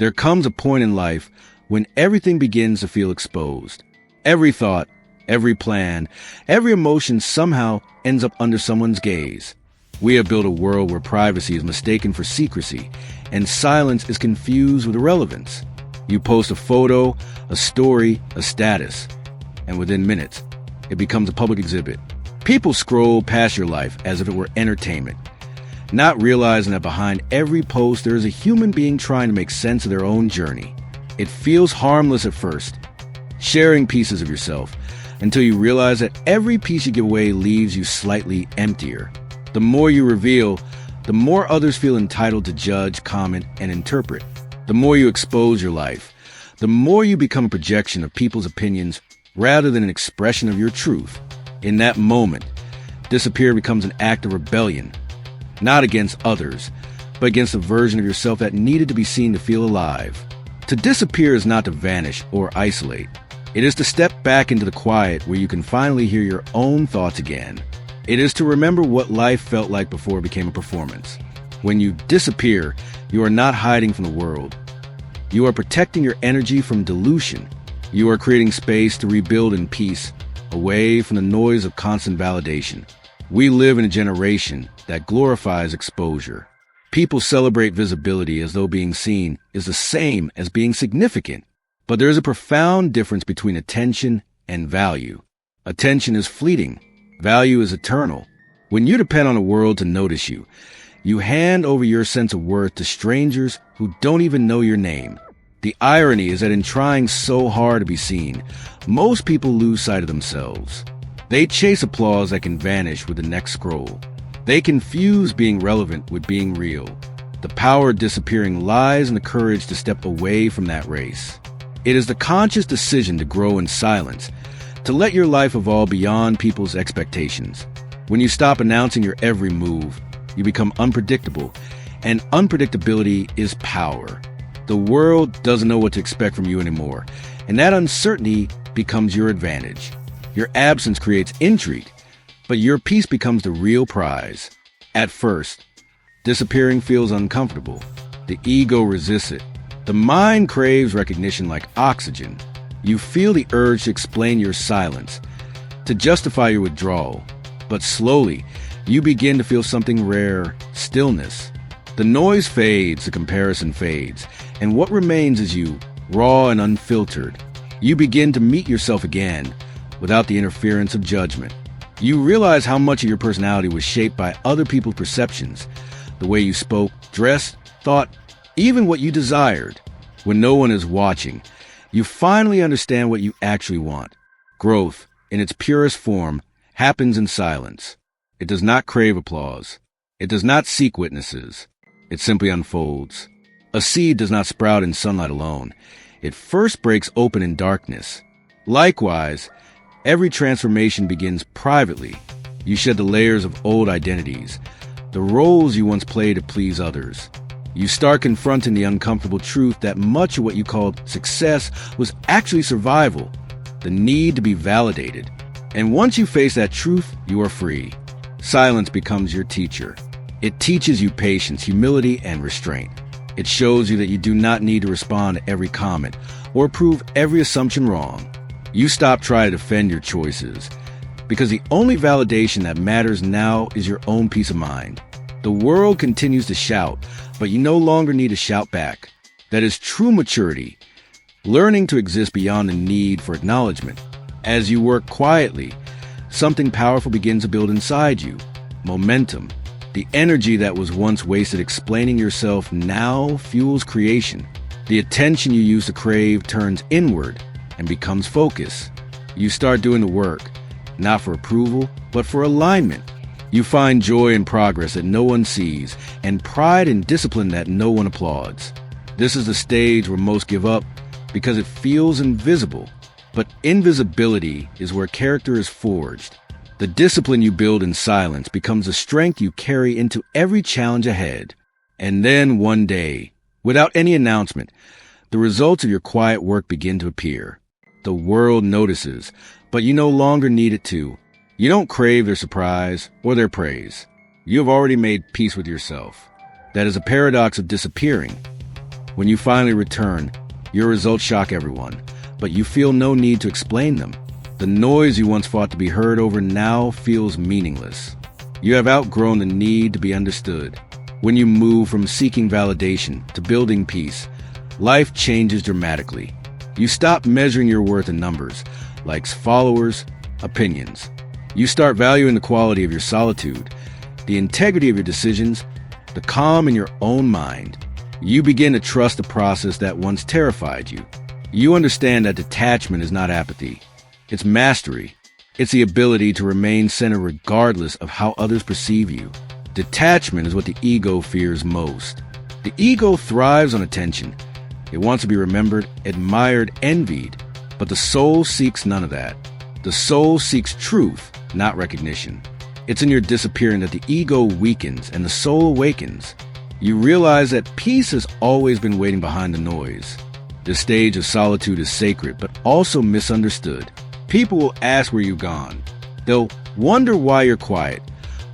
There comes a point in life when everything begins to feel exposed. Every thought, every plan, every emotion somehow ends up under someone's gaze. We have built a world where privacy is mistaken for secrecy, and silence is confused with irrelevance. You post a photo, a story, a status, and within minutes, it becomes a public exhibit. People scroll past your life as if it were entertainment, not realizing that behind every post there is a human being trying to make sense of their own journey. It feels harmless at first, sharing pieces of yourself, until you realize that every piece you give away leaves you slightly emptier. The more you reveal, the more others feel entitled to judge, comment, and interpret. The more you expose your life, the more you become a projection of people's opinions rather than an expression of your truth. In that moment, disappear becomes an act of rebellion, not against others, but against a version of yourself that needed to be seen to feel alive. To disappear is not to vanish or isolate. It is to step back into the quiet where you can finally hear your own thoughts again. It is to remember what life felt like before it became a performance. When you disappear, you are not hiding from the world. You are protecting your energy from dilution. You are creating space to rebuild in peace, away from the noise of constant validation. We live in a generation that glorifies exposure. People celebrate visibility as though being seen is the same as being significant. But there is a profound difference between attention and value. Attention is fleeting. Value is eternal. When you depend on the world to notice you, you hand over your sense of worth to strangers who don't even know your name. The irony is that in trying so hard to be seen, most people lose sight of themselves. They chase applause that can vanish with the next scroll. They confuse being relevant with being real. The power of disappearing lies in the courage to step away from that race. It is the conscious decision to grow in silence, to let your life evolve beyond people's expectations. When you stop announcing your every move, you become unpredictable, and unpredictability is power. The world doesn't know what to expect from you anymore, and that uncertainty becomes your advantage. Your absence creates intrigue, but your peace becomes the real prize. At first, disappearing feels uncomfortable. The ego resists it. The mind craves recognition like oxygen. You feel the urge to explain your silence, to justify your withdrawal. But slowly, you begin to feel something rare: stillness. The noise fades, the comparison fades, and what remains is you, raw and unfiltered. You begin to meet yourself again, without the interference of judgment. You realize how much of your personality was shaped by other people's perceptions, the way you spoke, dressed, thought, even what you desired. When no one is watching, you finally understand what you actually want. Growth, in its purest form, happens in silence. It does not crave applause. It does not seek witnesses. It simply unfolds. A seed does not sprout in sunlight alone. It first breaks open in darkness. Likewise, every transformation begins privately. You shed the layers of old identities, the roles you once played to please others. You start confronting the uncomfortable truth that much of what you called success was actually survival, the need to be validated. And once you face that truth, you are free. Silence becomes your teacher. It teaches you patience, humility, and restraint. It shows you that you do not need to respond to every comment or prove every assumption wrong. You stop trying to defend your choices, because the only validation that matters now is your own peace of mind. The world continues to shout, but you no longer need to shout back. That is true maturity, learning to exist beyond the need for acknowledgement. As you work quietly, something powerful begins to build inside you. Momentum. The energy that was once wasted explaining yourself now fuels creation. The attention you used to crave turns inward and becomes focus. You start doing the work, not for approval, but for alignment. You find joy in progress that no one sees, and pride in discipline that no one applauds. This is the stage where most give up because it feels invisible. But invisibility is where character is forged. The discipline you build in silence becomes the strength you carry into every challenge ahead. And then one day, without any announcement, the results of your quiet work begin to appear. The world notices, but you no longer need it to. You don't crave their surprise or their praise. You have already made peace with yourself. That is a paradox of disappearing. When you finally return, your results shock everyone, but you feel no need to explain them. The noise you once fought to be heard over now feels meaningless. You have outgrown the need to be understood. When you move from seeking validation to building peace, life changes dramatically. You stop measuring your worth in numbers, likes, followers, opinions. You start valuing the quality of your solitude, the integrity of your decisions, the calm in your own mind. You begin to trust the process that once terrified you. You understand that detachment is not apathy. It's mastery. It's the ability to remain centered regardless of how others perceive you. Detachment is what the ego fears most. The ego thrives on attention. It wants to be remembered, admired, envied. But the soul seeks none of that. The soul seeks truth, not recognition. It's in your disappearing that the ego weakens and the soul awakens. You realize that peace has always been waiting behind the noise. This stage of solitude is sacred, but also misunderstood. People will ask where you've gone. They'll wonder why you're quiet,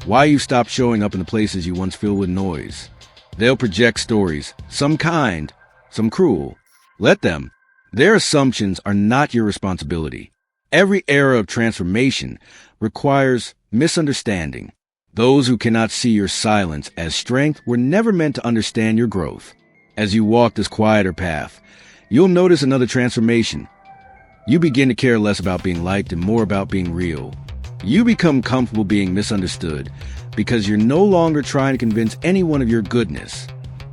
why you stopped showing up in the places you once filled with noise. They'll project stories, some kind, some cruel. Let them. Their assumptions are not your responsibility. Every era of transformation requires misunderstanding. Those who cannot see your silence as strength were never meant to understand your growth. As you walk this quieter path, you'll notice another transformation. You begin to care less about being liked and more about being real. You become comfortable being misunderstood because you're no longer trying to convince anyone of your goodness.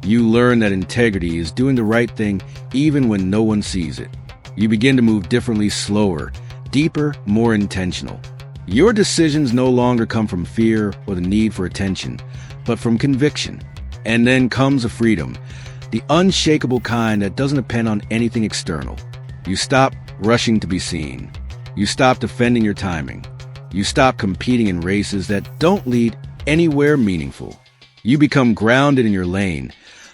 You learn that integrity is doing the right thing even when no one sees it. You begin to move differently, slower, deeper, more intentional. Your decisions no longer come from fear or the need for attention, but from conviction. And then comes a freedom, the unshakable kind that doesn't depend on anything external. You stop rushing to be seen. You stop defending your timing. You stop competing in races that don't lead anywhere meaningful. You become grounded in your lane,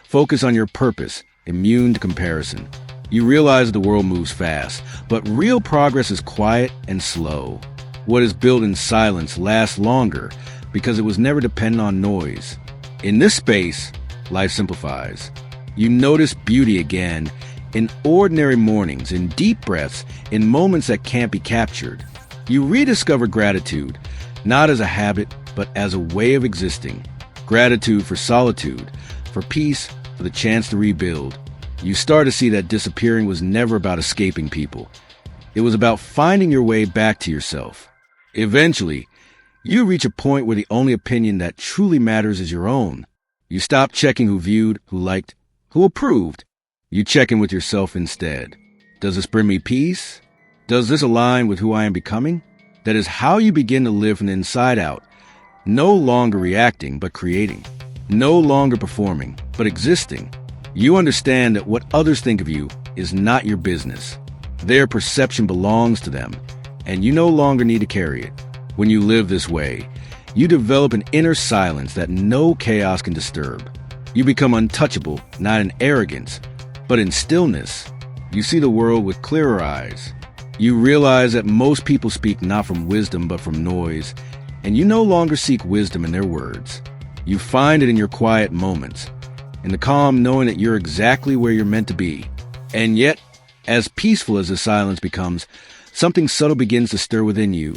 focus on your purpose, immune to comparison. You realize the world moves fast, but real progress is quiet and slow. What is built in silence lasts longer because it was never dependent on noise. In this space, life simplifies. You notice beauty again in ordinary mornings, in deep breaths, in moments that can't be captured. You rediscover gratitude, not as a habit, but as a way of existing. Gratitude for solitude, for peace, for the chance to rebuild. You start to see that disappearing was never about escaping people. It was about finding your way back to yourself. Eventually, you reach a point where the only opinion that truly matters is your own. You stop checking who viewed, who liked, who approved. You check in with yourself instead. Does this bring me peace? Does this align with who I am becoming? That is how you begin to live from the inside out. No longer reacting, but creating. No longer performing, but existing. You understand that what others think of you is not your business. Their perception belongs to them, and you no longer need to carry it. When you live this way, you develop an inner silence that no chaos can disturb. You become untouchable, not in arrogance, but in stillness. You see the world with clearer eyes. You realize that most people speak not from wisdom, but from noise, and you no longer seek wisdom in their words. You find it in your quiet moments, in the calm knowing that you're exactly where you're meant to be. And yet, as peaceful as the silence becomes, something subtle begins to stir within you.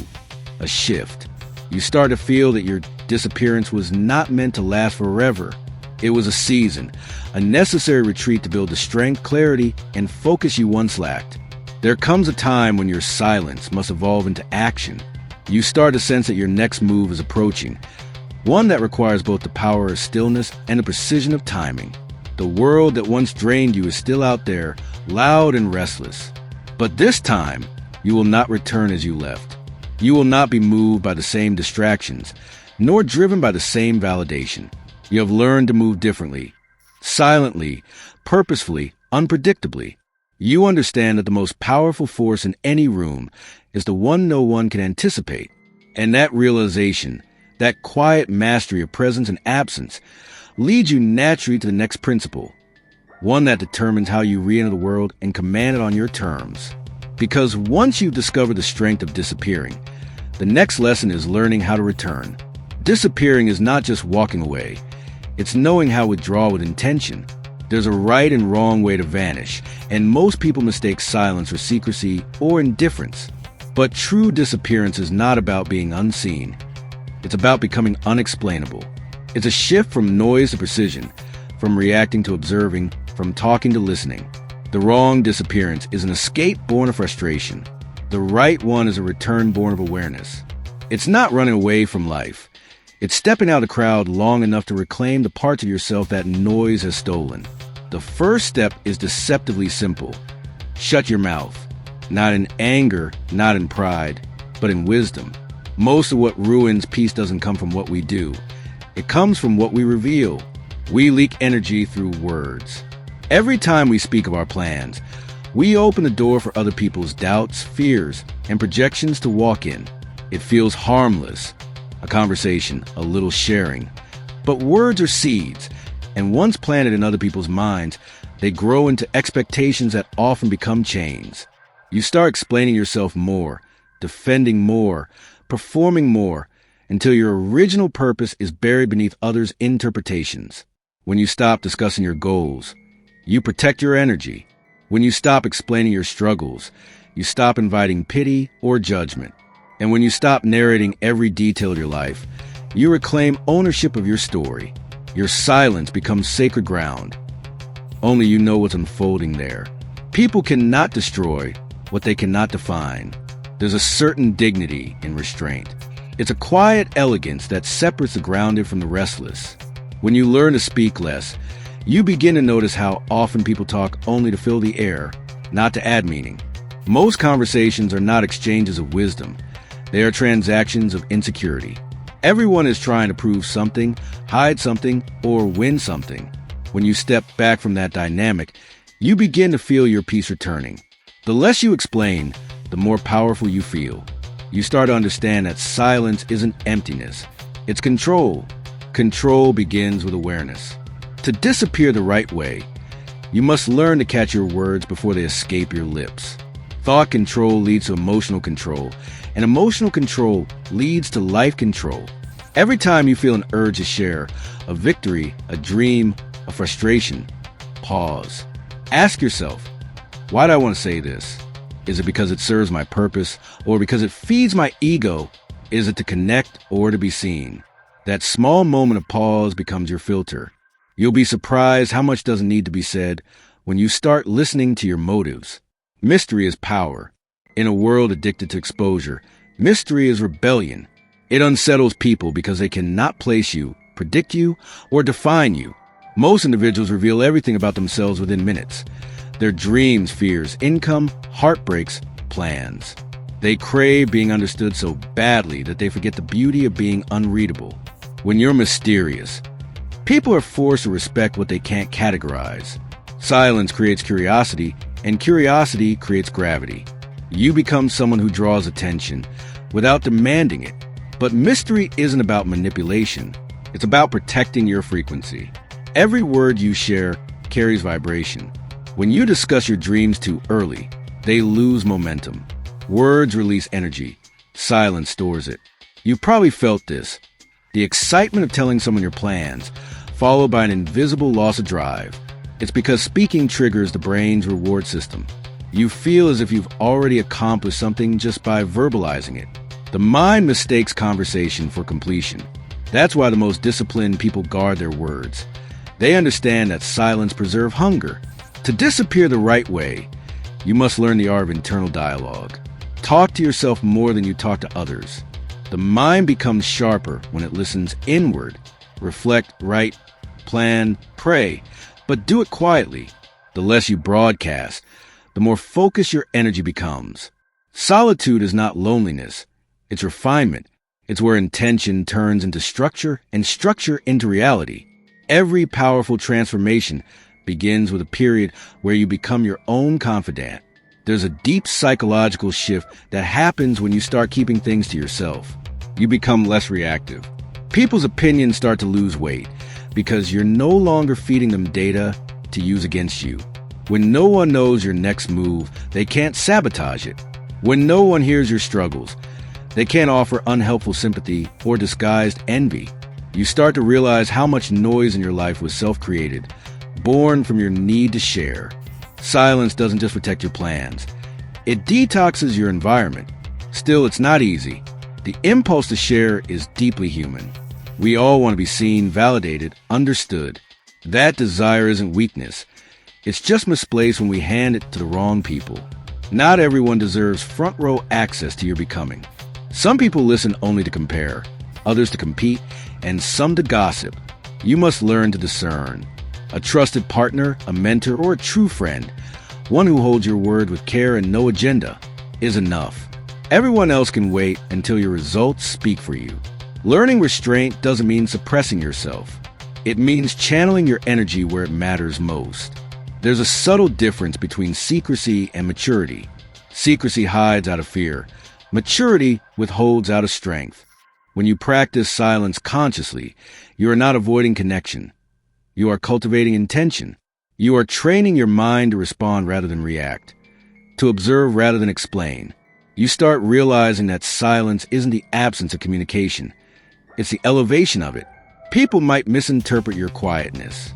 A shift. You start to feel that your disappearance was not meant to last forever. It was a season, a necessary retreat to build the strength, clarity, and focus you once lacked. There comes a time when your silence must evolve into action. You start to sense that your next move is approaching, one that requires both the power of stillness and the precision of timing. The world that once drained you is still out there, loud and restless. But this time, you will not return as you left. You will not be moved by the same distractions, nor driven by the same validation. You have learned to move differently, silently, purposefully, unpredictably. You understand that the most powerful force in any room is the one no one can anticipate. And that realization, that quiet mastery of presence and absence, leads you naturally to the next principle, one that determines how you re-enter the world and command it on your terms. Because once you've discovered the strength of disappearing, the next lesson is learning how to return. Disappearing is not just walking away. It's knowing how to withdraw with intention. There's a right and wrong way to vanish, and most people mistake silence for secrecy or indifference. But true disappearance is not about being unseen. It's about becoming unexplainable. It's a shift from noise to precision, from reacting to observing, from talking to listening. The wrong disappearance is an escape born of frustration. The right one is a return born of awareness. It's not running away from life. It's stepping out of the crowd long enough to reclaim the parts of yourself that noise has stolen. The first step is deceptively simple. Shut your mouth. Not in anger, not in pride, but in wisdom. Most of what ruins peace doesn't come from what we do. It comes from what we reveal. We leak energy through words. Every time we speak of our plans, we open the door for other people's doubts, fears, and projections to walk in. It feels harmless. A conversation, a little sharing. But words are seeds, and once planted in other people's minds, they grow into expectations that often become chains. You start explaining yourself more, defending more, performing more, until your original purpose is buried beneath others' interpretations. When you stop discussing your goals, you protect your energy. When you stop explaining your struggles, you stop inviting pity or judgment. And when you stop narrating every detail of your life, you reclaim ownership of your story. Your silence becomes sacred ground. Only you know what's unfolding there. People cannot destroy what they cannot define. There's a certain dignity in restraint. It's a quiet elegance that separates the grounded from the restless. When you learn to speak less, you begin to notice how often people talk only to fill the air, not to add meaning. Most conversations are not exchanges of wisdom. They are transactions of insecurity. Everyone is trying to prove something, hide something, or win something. When you step back from that dynamic, you begin to feel your peace returning. The less you explain, the more powerful you feel. You start to understand that silence isn't emptiness. It's control. Control begins with awareness. To disappear the right way, you must learn to catch your words before they escape your lips. Thought control leads to emotional control, and emotional control leads to life control. Every time you feel an urge to share, a victory, a dream, a frustration, pause. Ask yourself, why do I want to say this? Is it because it serves my purpose, or because it feeds my ego? Is it to connect or to be seen? That small moment of pause becomes your filter. You'll be surprised how much doesn't need to be said when you start listening to your motives. Mystery is power. In a world addicted to exposure, mystery is rebellion. It unsettles people because they cannot place you, predict you, or define you. Most individuals reveal everything about themselves within minutes. Their dreams, fears, income, heartbreaks, plans. They crave being understood so badly that they forget the beauty of being unreadable. When you're mysterious, people are forced to respect what they can't categorize. Silence creates curiosity, and curiosity creates gravity. You become someone who draws attention without demanding it. But mystery isn't about manipulation. It's about protecting your frequency. Every word you share carries vibration. When you discuss your dreams too early, they lose momentum. Words release energy. Silence stores it. You've probably felt this. The excitement of telling someone your plans, followed by an invisible loss of drive. It's because speaking triggers the brain's reward system. You feel as if you've already accomplished something just by verbalizing it. The mind mistakes conversation for completion. That's why the most disciplined people guard their words. They understand that silence preserves hunger. To disappear the right way, you must learn the art of internal dialogue. Talk to yourself more than you talk to others. The mind becomes sharper when it listens inward. Reflect, write, plan, pray, but do it quietly. The less you broadcast, the more focused your energy becomes. Solitude is not loneliness. It's refinement. It's where intention turns into structure and structure into reality. Every powerful transformation begins with a period where you become your own confidant. There's a deep psychological shift that happens when you start keeping things to yourself. You become less reactive. People's opinions start to lose weight because you're no longer feeding them data to use against you. When no one knows your next move, they can't sabotage it. When no one hears your struggles, they can't offer unhelpful sympathy or disguised envy. You start to realize how much noise in your life was self-created, born from your need to share. Silence doesn't just protect your plans. It detoxes your environment. Still, it's not easy. The impulse to share is deeply human. We all want to be seen, validated, understood. That desire isn't weakness. It's just misplaced when we hand it to the wrong people. Not everyone deserves front row access to your becoming. Some people listen only to compare, others to compete, and some to gossip. You must learn to discern. A trusted partner, a mentor, or a true friend, one who holds your word with care and no agenda, is enough. Everyone else can wait until your results speak for you. Learning restraint doesn't mean suppressing yourself. It means channeling your energy where it matters most. There's a subtle difference between secrecy and maturity. Secrecy hides out of fear. Maturity withholds out of strength. When you practice silence consciously, you are not avoiding connection. You are cultivating intention. You are training your mind to respond rather than react, to observe rather than explain. You start realizing that silence isn't the absence of communication. It's the elevation of it. People might misinterpret your quietness.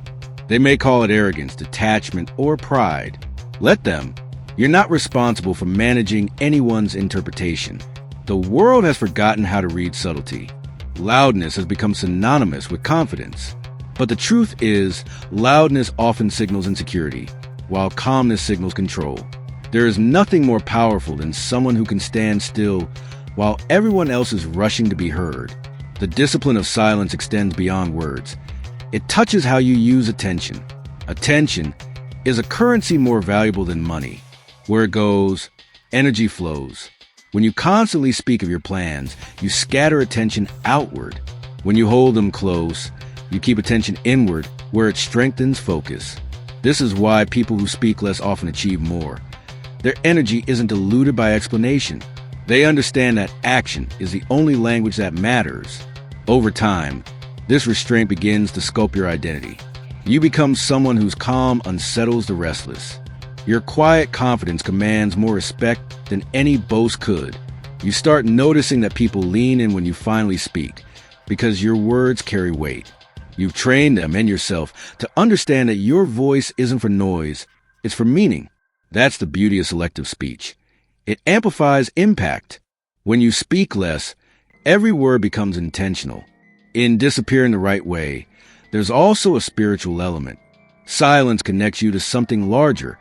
They may call it arrogance, detachment, or pride. Let them. You're not responsible for managing anyone's interpretation. The world has forgotten how to read subtlety. Loudness has become synonymous with confidence. But the truth is, loudness often signals insecurity, while calmness signals control. There is nothing more powerful than someone who can stand still while everyone else is rushing to be heard. The discipline of silence extends beyond words. It touches how you use attention. Attention is a currency more valuable than money. Where it goes, energy flows. When you constantly speak of your plans, you scatter attention outward. When you hold them close, you keep attention inward, where it strengthens focus. This is why people who speak less often achieve more. Their energy isn't diluted by explanation. They understand that action is the only language that matters. Over time, this restraint begins to sculpt your identity. You become someone whose calm unsettles the restless. Your quiet confidence commands more respect than any boast could. You start noticing that people lean in when you finally speak, because your words carry weight. You've trained them and yourself to understand that your voice isn't for noise, it's for meaning. That's the beauty of selective speech. It amplifies impact. When you speak less, every word becomes intentional. In Disappear in the Right Way, there's also a spiritual element. Silence connects you to something larger.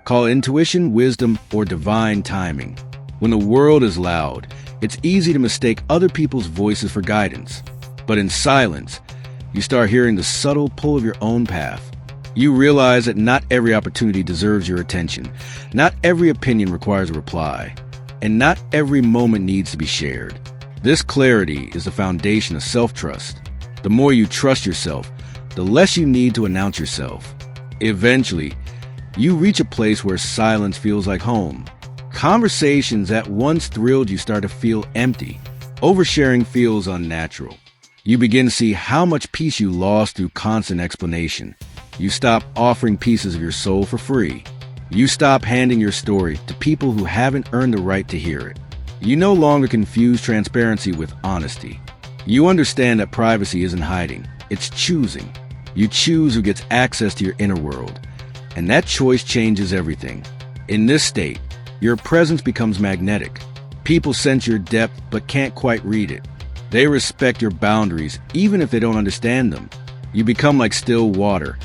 Call it intuition, wisdom, or divine timing. When the world is loud, it's easy to mistake other people's voices for guidance. But in silence, you start hearing the subtle pull of your own path. You realize that not every opportunity deserves your attention. Not every opinion requires a reply. And not every moment needs to be shared. This clarity is the foundation of self-trust. The more you trust yourself, the less you need to announce yourself. Eventually, you reach a place where silence feels like home. Conversations that once thrilled you start to feel empty. Oversharing feels unnatural. You begin to see how much peace you lost through constant explanation. You stop offering pieces of your soul for free. You stop handing your story to people who haven't earned the right to hear it. You no longer confuse transparency with honesty. You understand that privacy isn't hiding, it's choosing. You choose who gets access to your inner world. And that choice changes everything. In this state, your presence becomes magnetic. People sense your depth but can't quite read it. They respect your boundaries even if they don't understand them. You become like still water,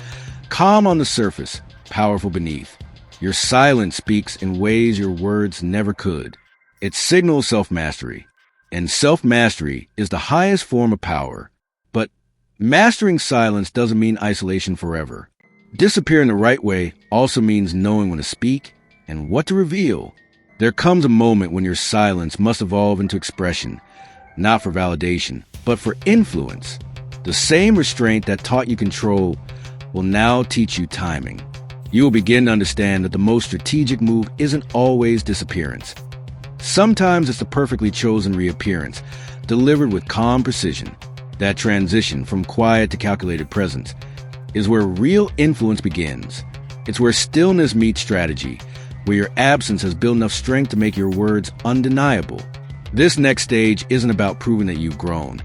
calm on the surface, powerful beneath. Your silence speaks in ways your words never could. It signals self-mastery. And self-mastery is the highest form of power. But mastering silence doesn't mean isolation forever. Disappear in the right way also means knowing when to speak and what to reveal. There comes a moment when your silence must evolve into expression, not for validation, but for influence. The same restraint that taught you control will now teach you timing. You will begin to understand that the most strategic move isn't always disappearance. Sometimes it's the perfectly chosen reappearance, delivered with calm precision. That transition from quiet to calculated presence is where real influence begins. It's where stillness meets strategy, where your absence has built enough strength to make your words undeniable. This next stage isn't about proving that you've grown.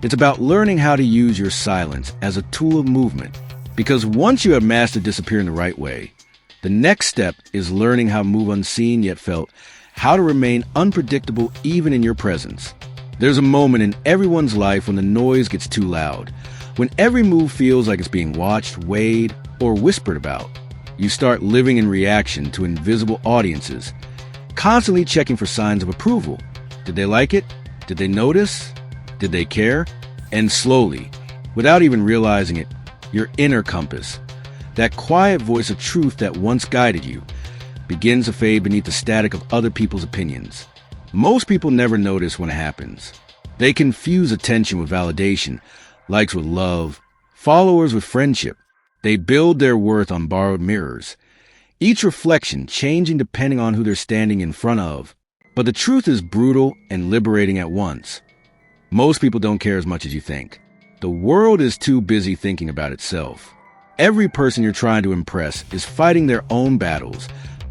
It's about learning how to use your silence as a tool of movement. Because once you have mastered disappearing the right way, the next step is learning how to move unseen yet felt, how to remain unpredictable even in your presence. There's a moment in everyone's life when the noise gets too loud, when every move feels like it's being watched, weighed, or whispered about. You start living in reaction to invisible audiences, constantly checking for signs of approval. Did they like it? Did they notice? Did they care? And slowly, without even realizing it, your inner compass, that quiet voice of truth that once guided you, begins to fade beneath the static of other people's opinions. Most people never notice when it happens. They confuse attention with validation, likes with love, followers with friendship. They build their worth on borrowed mirrors, each reflection changing depending on who they're standing in front of. But the truth is brutal and liberating at once. Most people don't care as much as you think. The world is too busy thinking about itself. Every person you're trying to impress is fighting their own battles,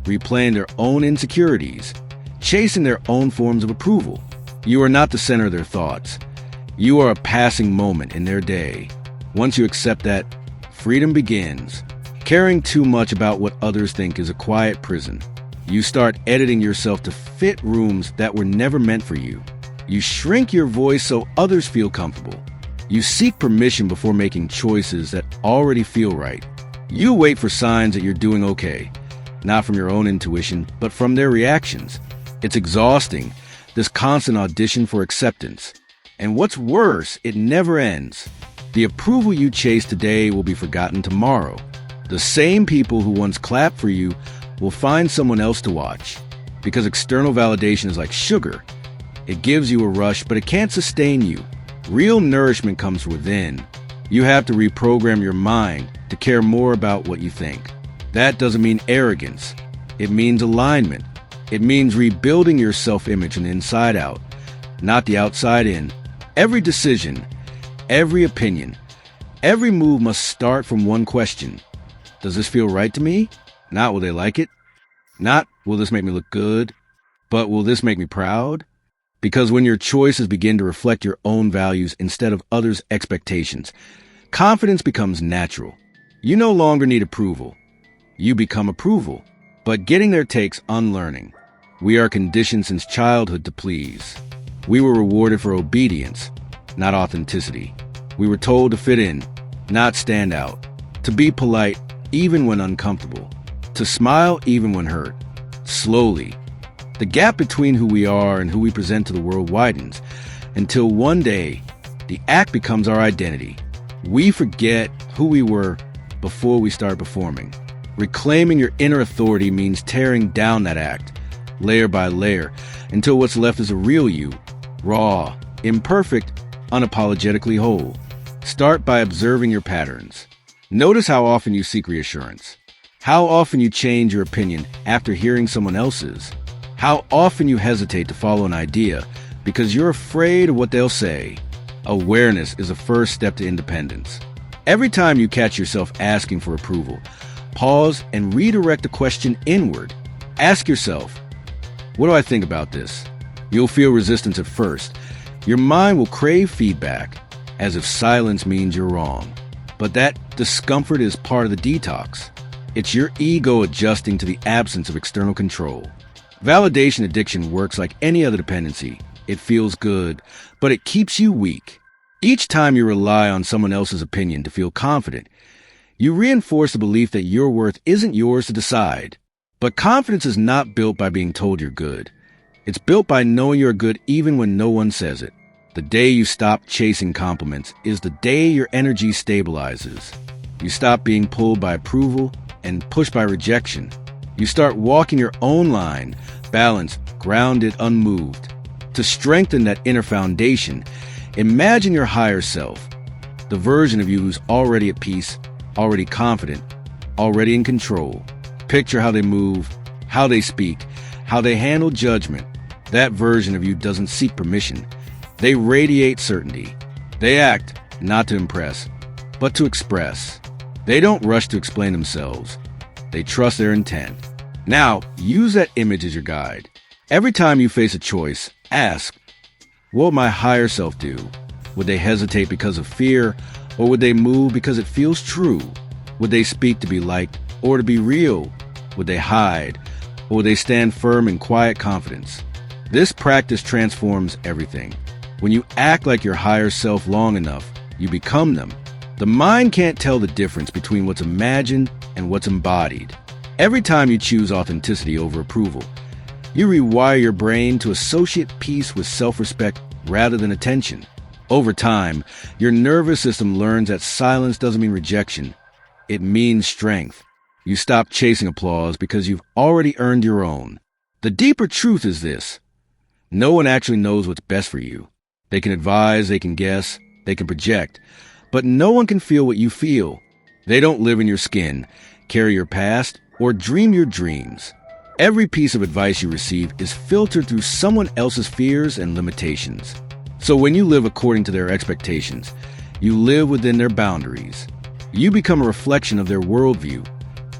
replaying their own insecurities, chasing their own forms of approval. You are not the center of their thoughts. You are a passing moment in their day. Once you accept that, freedom begins. Caring too much about what others think is a quiet prison. You start editing yourself to fit rooms that were never meant for you. You shrink your voice so others feel comfortable. You seek permission before making choices that already feel right. You wait for signs that you're doing okay, not from your own intuition, but from their reactions. It's exhausting, this constant audition for acceptance. And what's worse, it never ends. The approval you chase today will be forgotten tomorrow. The same people who once clapped for you will find someone else to watch. Because external validation is like sugar. It gives you a rush, but it can't sustain you. Real nourishment comes from within. You have to reprogram your mind to care more about what you think. That doesn't mean arrogance. It means alignment. It means rebuilding your self-image from the inside out, not the outside in. Every decision, every opinion, every move must start from one question. Does this feel right to me? Not will they like it? Not will this make me look good? But will this make me proud? Because when your choices begin to reflect your own values instead of others' expectations, confidence becomes natural. You no longer need approval. You become approval. But getting there takes unlearning. We are conditioned since childhood to please. We were rewarded for obedience, not authenticity. We were told to fit in, not stand out. To be polite, even when uncomfortable. To smile, even when hurt. Slowly, the gap between who we are and who we present to the world widens, until one day, the act becomes our identity. We forget who we were before we start performing. Reclaiming your inner authority means tearing down that act, layer by layer, until what's left is a real you, raw, imperfect, unapologetically whole. Start by observing your patterns. Notice how often you seek reassurance, how often you change your opinion after hearing someone else's, how often you hesitate to follow an idea because you're afraid of what they'll say. Awareness is the first step to independence. Every time you catch yourself asking for approval, pause and redirect the question inward. Ask yourself, what do I think about this? You'll feel resistance at first. Your mind will crave feedback, as if silence means you're wrong. But that discomfort is part of the detox. It's your ego adjusting to the absence of external control. Validation addiction works like any other dependency. It feels good, but it keeps you weak. Each time you rely on someone else's opinion to feel confident, you reinforce the belief that your worth isn't yours to decide. But confidence is not built by being told you're good. It's built by knowing you're good even when no one says it. The day you stop chasing compliments is the day your energy stabilizes. You stop being pulled by approval and pushed by rejection. You start walking your own line, balanced, grounded, unmoved. To strengthen that inner foundation, imagine your higher self, the version of you who's already at peace, already confident, already in control. Picture how they move, how they speak, how they handle judgment. That version of you doesn't seek permission. They radiate certainty. They act not to impress, but to express. They don't rush to explain themselves. They trust their intent. Now, use that image as your guide. Every time you face a choice, ask, what would my higher self do? Would they hesitate because of fear, or would they move because it feels true? Would they speak to be liked or to be real? Would they hide or would they stand firm in quiet confidence? This practice transforms everything. When you act like your higher self long enough, you become them. The mind can't tell the difference between what's imagined and what's embodied. Every time you choose authenticity over approval, you rewire your brain to associate peace with self-respect rather than attention. Over time, your nervous system learns that silence doesn't mean rejection. It means strength. You stop chasing applause because you've already earned your own. The deeper truth is this: no one actually knows what's best for you. They can advise, they can guess, they can project, but no one can feel what you feel. They don't live in your skin, carry your past, or dream your dreams. Every piece of advice you receive is filtered through someone else's fears and limitations. So when you live according to their expectations, you live within their boundaries. You become a reflection of their worldview,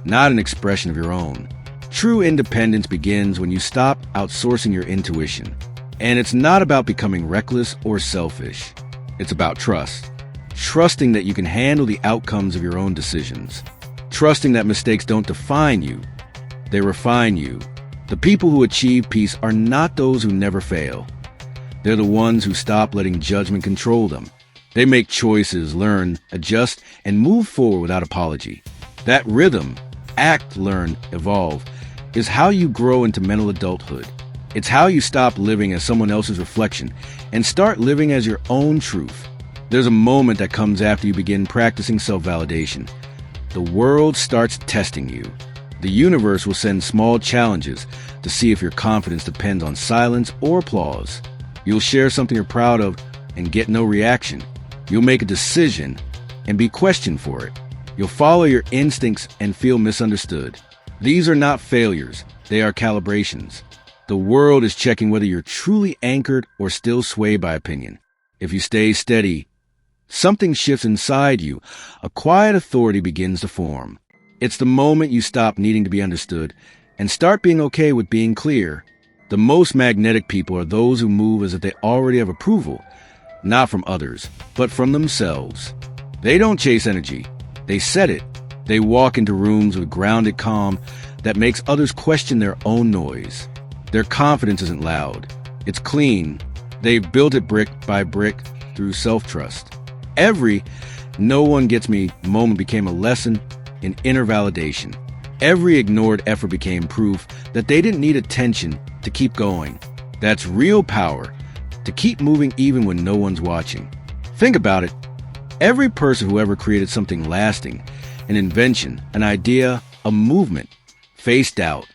not an expression of your own. True independence begins when you stop outsourcing your intuition. And it's not about becoming reckless or selfish. It's about trust. Trusting that you can handle the outcomes of your own decisions. Trusting that mistakes don't define you. They refine you. The people who achieve peace are not those who never fail. They're the ones who stop letting judgment control them. They make choices, learn, adjust, and move forward without apology. That rhythm, act, learn, evolve, is how you grow into mental adulthood. It's how you stop living as someone else's reflection and start living as your own truth. There's a moment that comes after you begin practicing self-validation. The world starts testing you. The universe will send small challenges to see if your confidence depends on silence or applause. You'll share something you're proud of and get no reaction. You'll make a decision and be questioned for it. You'll follow your instincts and feel misunderstood. These are not failures. They are calibrations. The world is checking whether you're truly anchored or still swayed by opinion. If you stay steady, something shifts inside you. A quiet authority begins to form. It's the moment you stop needing to be understood and start being okay with being clear. The most magnetic people are those who move as if they already have approval, not from others, but from themselves. They don't chase energy. They set it. They walk into rooms with grounded calm that makes others question their own noise. Their confidence isn't loud. It's clean. They've built it brick by brick through self-trust. Every "no one gets me" moment became a lesson in inner validation. Every ignored effort became proof that they didn't need attention to keep going. That's real power, to keep moving even when no one's watching. Think about it. Every person who ever created something lasting, an invention, an idea, a movement, faced doubt.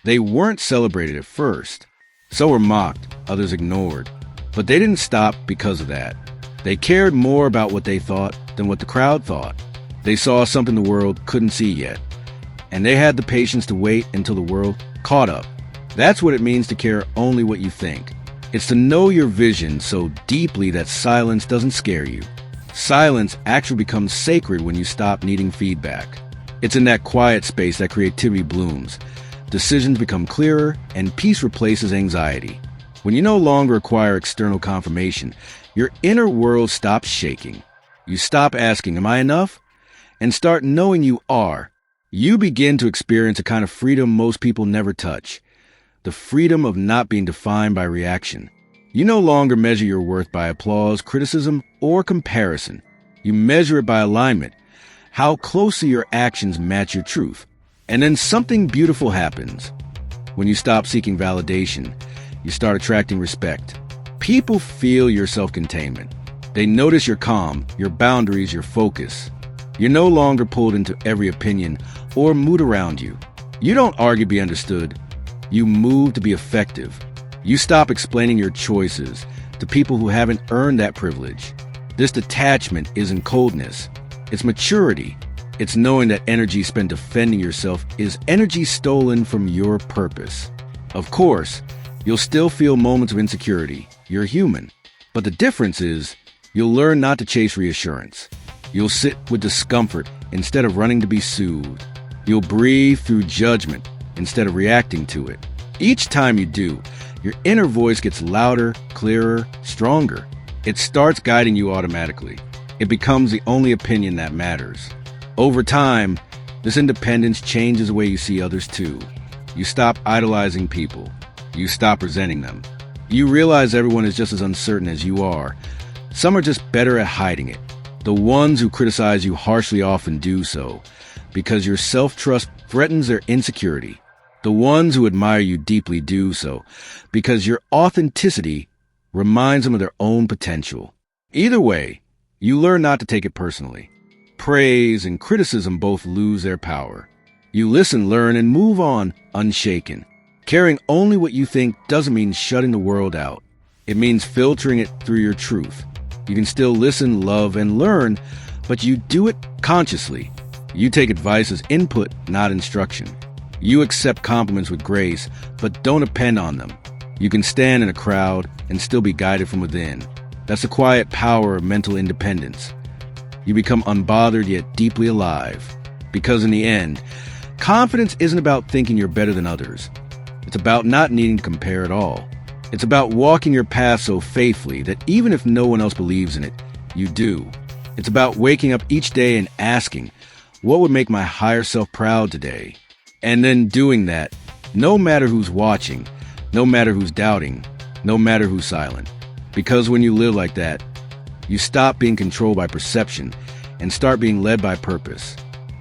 They weren't celebrated at first. Some were mocked, others ignored. But they didn't stop because of that. They cared more about what they thought than what the crowd thought. They saw something the world couldn't see yet. And they had the patience to wait until the world caught up. That's what it means to care only what you think. It's to know your vision so deeply that silence doesn't scare you. Silence actually becomes sacred when you stop needing feedback. It's in that quiet space that creativity blooms. Decisions become clearer and peace replaces anxiety. When you no longer require external confirmation, your inner world stops shaking. You stop asking, "Am I enough?" and start knowing you are. You begin to experience a kind of freedom most people never touch. The freedom of not being defined by reaction. You no longer measure your worth by applause, criticism, or comparison. You measure it by alignment, how closely your actions match your truth. And then something beautiful happens. When you stop seeking validation, you start attracting respect. People feel your self-containment. They notice your calm, your boundaries, your focus. You're no longer pulled into every opinion or mood around you. You don't argue to be understood. You move to be effective. You stop explaining your choices to people who haven't earned that privilege. This detachment isn't coldness. It's maturity. It's knowing that energy spent defending yourself is energy stolen from your purpose. Of course, you'll still feel moments of insecurity. You're human. But the difference is, you'll learn not to chase reassurance. You'll sit with discomfort instead of running to be soothed. You'll breathe through judgment instead of reacting to it. Each time you do, your inner voice gets louder, clearer, stronger. It starts guiding you automatically. It becomes the only opinion that matters. Over time, this independence changes the way you see others too. You stop idolizing people. You stop resenting them. You realize everyone is just as uncertain as you are. Some are just better at hiding it. The ones who criticize you harshly often do so because your self-trust threatens their insecurity. The ones who admire you deeply do so because your authenticity reminds them of their own potential. Either way, you learn not to take it personally. Praise and criticism both lose their power. You listen, learn, and move on unshaken. Caring only what you think doesn't mean shutting the world out. It means filtering it through your truth. You can still listen, love, and learn, but you do it consciously. You take advice as input, not instruction. You accept compliments with grace, but don't depend on them. You can stand in a crowd and still be guided from within. That's the quiet power of mental independence. You become unbothered yet deeply alive. Because in the end, confidence isn't about thinking you're better than others. It's about not needing to compare at all. It's about walking your path so faithfully that even if no one else believes in it, you do. It's about waking up each day and asking, what would make my higher self proud today? And then doing that, no matter who's watching, no matter who's doubting, no matter who's silent. Because when you live like that, you stop being controlled by perception and start being led by purpose.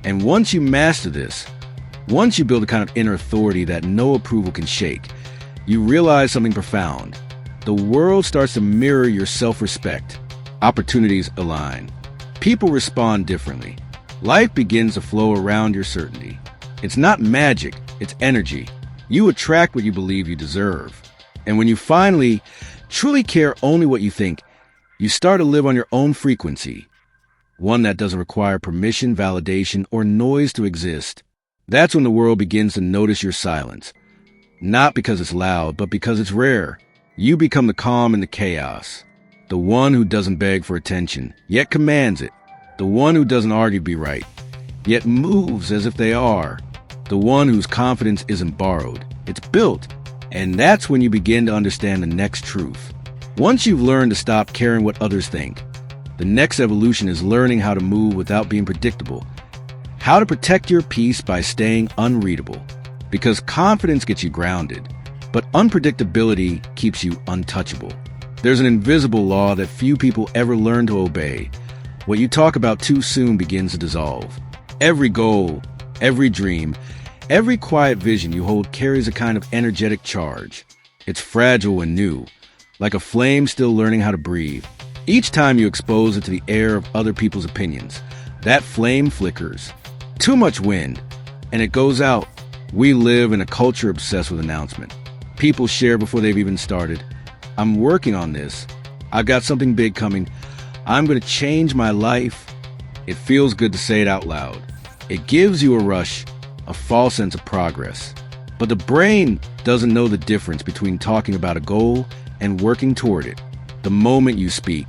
And once you master this, once you build a kind of inner authority that no approval can shake, you realize something profound. The world starts to mirror your self-respect. Opportunities align. People respond differently. Life begins to flow around your certainty. It's not magic, it's energy. You attract what you believe you deserve. And when you finally truly care only what you think, you start to live on your own frequency, one that doesn't require permission, validation, or noise to exist. That's when the world begins to notice your silence. Not because it's loud, but because it's rare. You become the calm in the chaos. The one who doesn't beg for attention, yet commands it. The one who doesn't argue to be right, yet moves as if they are. The one whose confidence isn't borrowed, it's built. And that's when you begin to understand the next truth. Once you've learned to stop caring what others think, the next evolution is learning how to move without being predictable. How to protect your peace by staying unreadable. Because confidence gets you grounded, but unpredictability keeps you untouchable. There's an invisible law that few people ever learn to obey. What you talk about too soon begins to dissolve. Every goal, every dream, every quiet vision you hold carries a kind of energetic charge. It's fragile and new, like a flame still learning how to breathe. Each time you expose it to the air of other people's opinions, that flame flickers. Too much wind, and it goes out. We live in a culture obsessed with announcement. People share before they've even started. I'm working on this. I've got something big coming. I'm going to change my life. It feels good to say it out loud. It gives you a rush, a false sense of progress. But the brain doesn't know the difference between talking about a goal and working toward it. The moment you speak,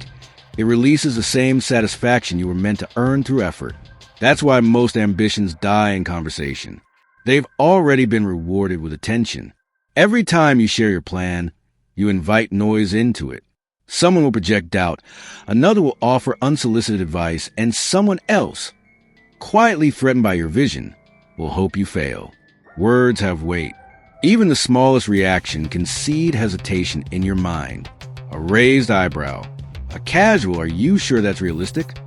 it releases the same satisfaction you were meant to earn through effort. That's why most ambitions die in conversation. They've already been rewarded with attention. Every time you share your plan, you invite noise into it. Someone will project doubt, another will offer unsolicited advice, and someone else, quietly threatened by your vision, will hope you fail. Words have weight. Even the smallest reaction can seed hesitation in your mind. A raised eyebrow, a casual, "Are you sure that's realistic?"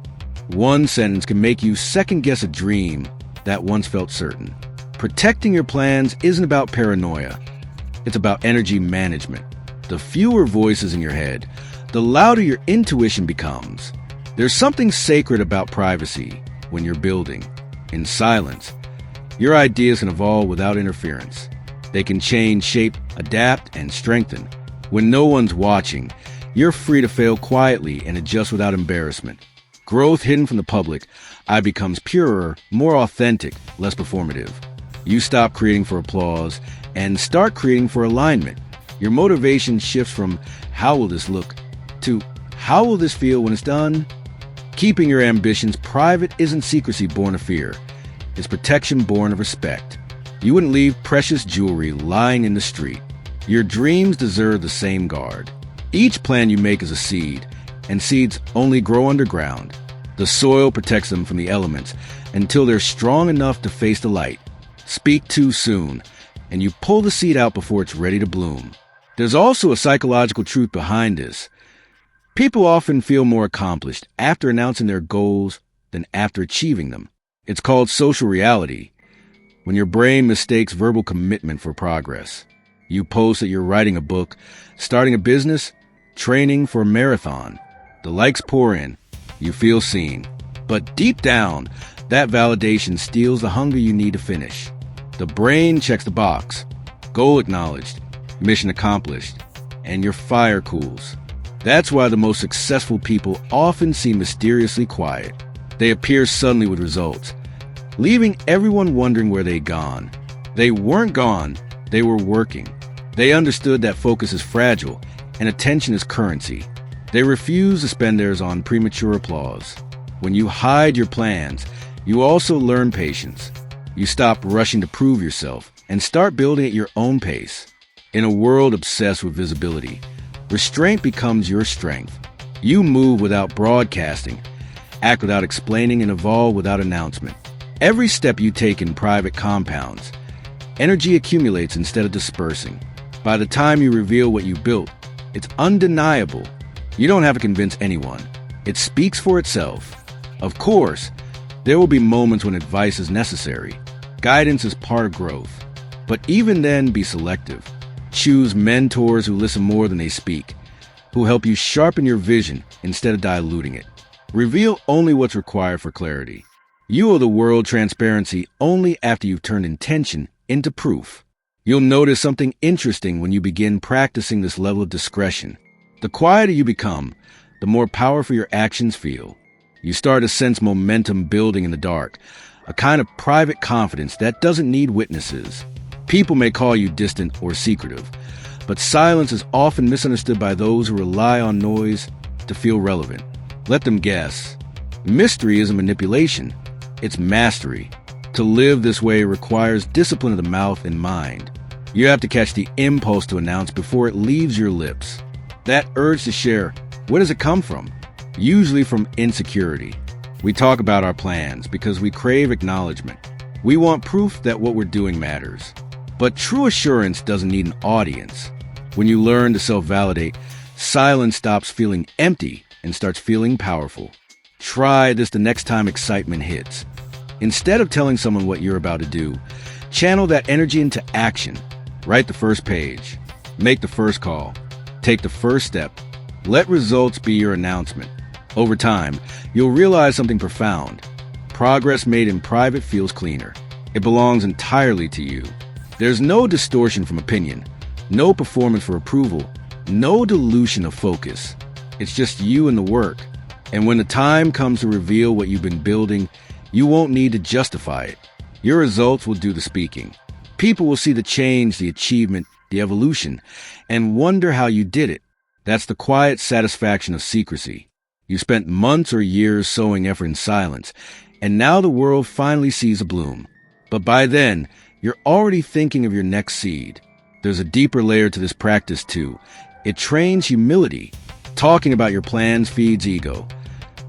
One sentence can make you second-guess a dream that once felt certain. Protecting your plans isn't about paranoia. It's about energy management. The fewer voices in your head, the louder your intuition becomes. There's something sacred about privacy when you're building. In silence, your ideas can evolve without interference. They can change, shape, adapt, and strengthen. When no one's watching, you're free to fail quietly and adjust without embarrassment. Growth hidden from the public, becomes purer, more authentic, less performative. You stop creating for applause and start creating for alignment. Your motivation shifts from "how will this look" to "how will this feel when it's done?" Keeping your ambitions private isn't secrecy born of fear. It's protection born of respect. You wouldn't leave precious jewelry lying in the street. Your dreams deserve the same guard. Each plan you make is a seed, and seeds only grow underground. The soil protects them from the elements, until they're strong enough to face the light. Speak too soon, and you pull the seed out before it's ready to bloom. There's also a psychological truth behind this. People often feel more accomplished after announcing their goals than after achieving them. It's called social reality, when your brain mistakes verbal commitment for progress. You post that you're writing a book, starting a business, training for a marathon. The likes pour in. You feel seen. But deep down, that validation steals the hunger you need to finish. The brain checks the box. Goal acknowledged. Mission accomplished. And your fire cools. That's why the most successful people often seem mysteriously quiet. They appear suddenly with results, leaving everyone wondering where they'd gone. They weren't gone, they were working. They understood that focus is fragile and attention is currency. They refuse to spend theirs on premature applause. When you hide your plans, you also learn patience. You stop rushing to prove yourself and start building at your own pace. In a world obsessed with visibility, restraint becomes your strength. You move without broadcasting, act without explaining, and evolve without announcement. Every step you take in private compounds, energy accumulates instead of dispersing. By the time you reveal what you built, it's undeniable. You don't have to convince anyone. It speaks for itself. Of course, there will be moments when advice is necessary. Guidance is part of growth. But even then, be selective. Choose mentors who listen more than they speak, who help you sharpen your vision instead of diluting it. Reveal only what's required for clarity. You owe the world transparency only after you've turned intention into proof. You'll notice something interesting when you begin practicing this level of discretion. The quieter you become, the more powerful your actions feel. You start to sense momentum building in the dark, a kind of private confidence that doesn't need witnesses. People may call you distant or secretive, but silence is often misunderstood by those who rely on noise to feel relevant. Let them guess. Mystery isn't manipulation, it's mastery. To live this way requires discipline of the mouth and mind. You have to catch the impulse to announce before it leaves your lips. That urge to share, where does it come from? Usually from insecurity. We talk about our plans because we crave acknowledgement. We want proof that what we're doing matters. But true assurance doesn't need an audience. When you learn to self-validate, silence stops feeling empty and starts feeling powerful. Try this the next time excitement hits. Instead of telling someone what you're about to do, channel that energy into action. Write the first page. Make the first call. Take the first step. Let results be your announcement. Over time, you'll realize something profound. Progress made in private feels cleaner. It belongs entirely to you. There's no distortion from opinion, no performance for approval, no dilution of focus. It's just you and the work. And when the time comes to reveal what you've been building, you won't need to justify it. Your results will do the speaking. People will see the change, the achievement, the evolution, and wonder how you did it. That's the quiet satisfaction of secrecy. You spent months or years sowing effort in silence, and now the world finally sees a bloom. But by then, you're already thinking of your next seed. There's a deeper layer to this practice, too. It trains humility. Talking about your plans feeds ego.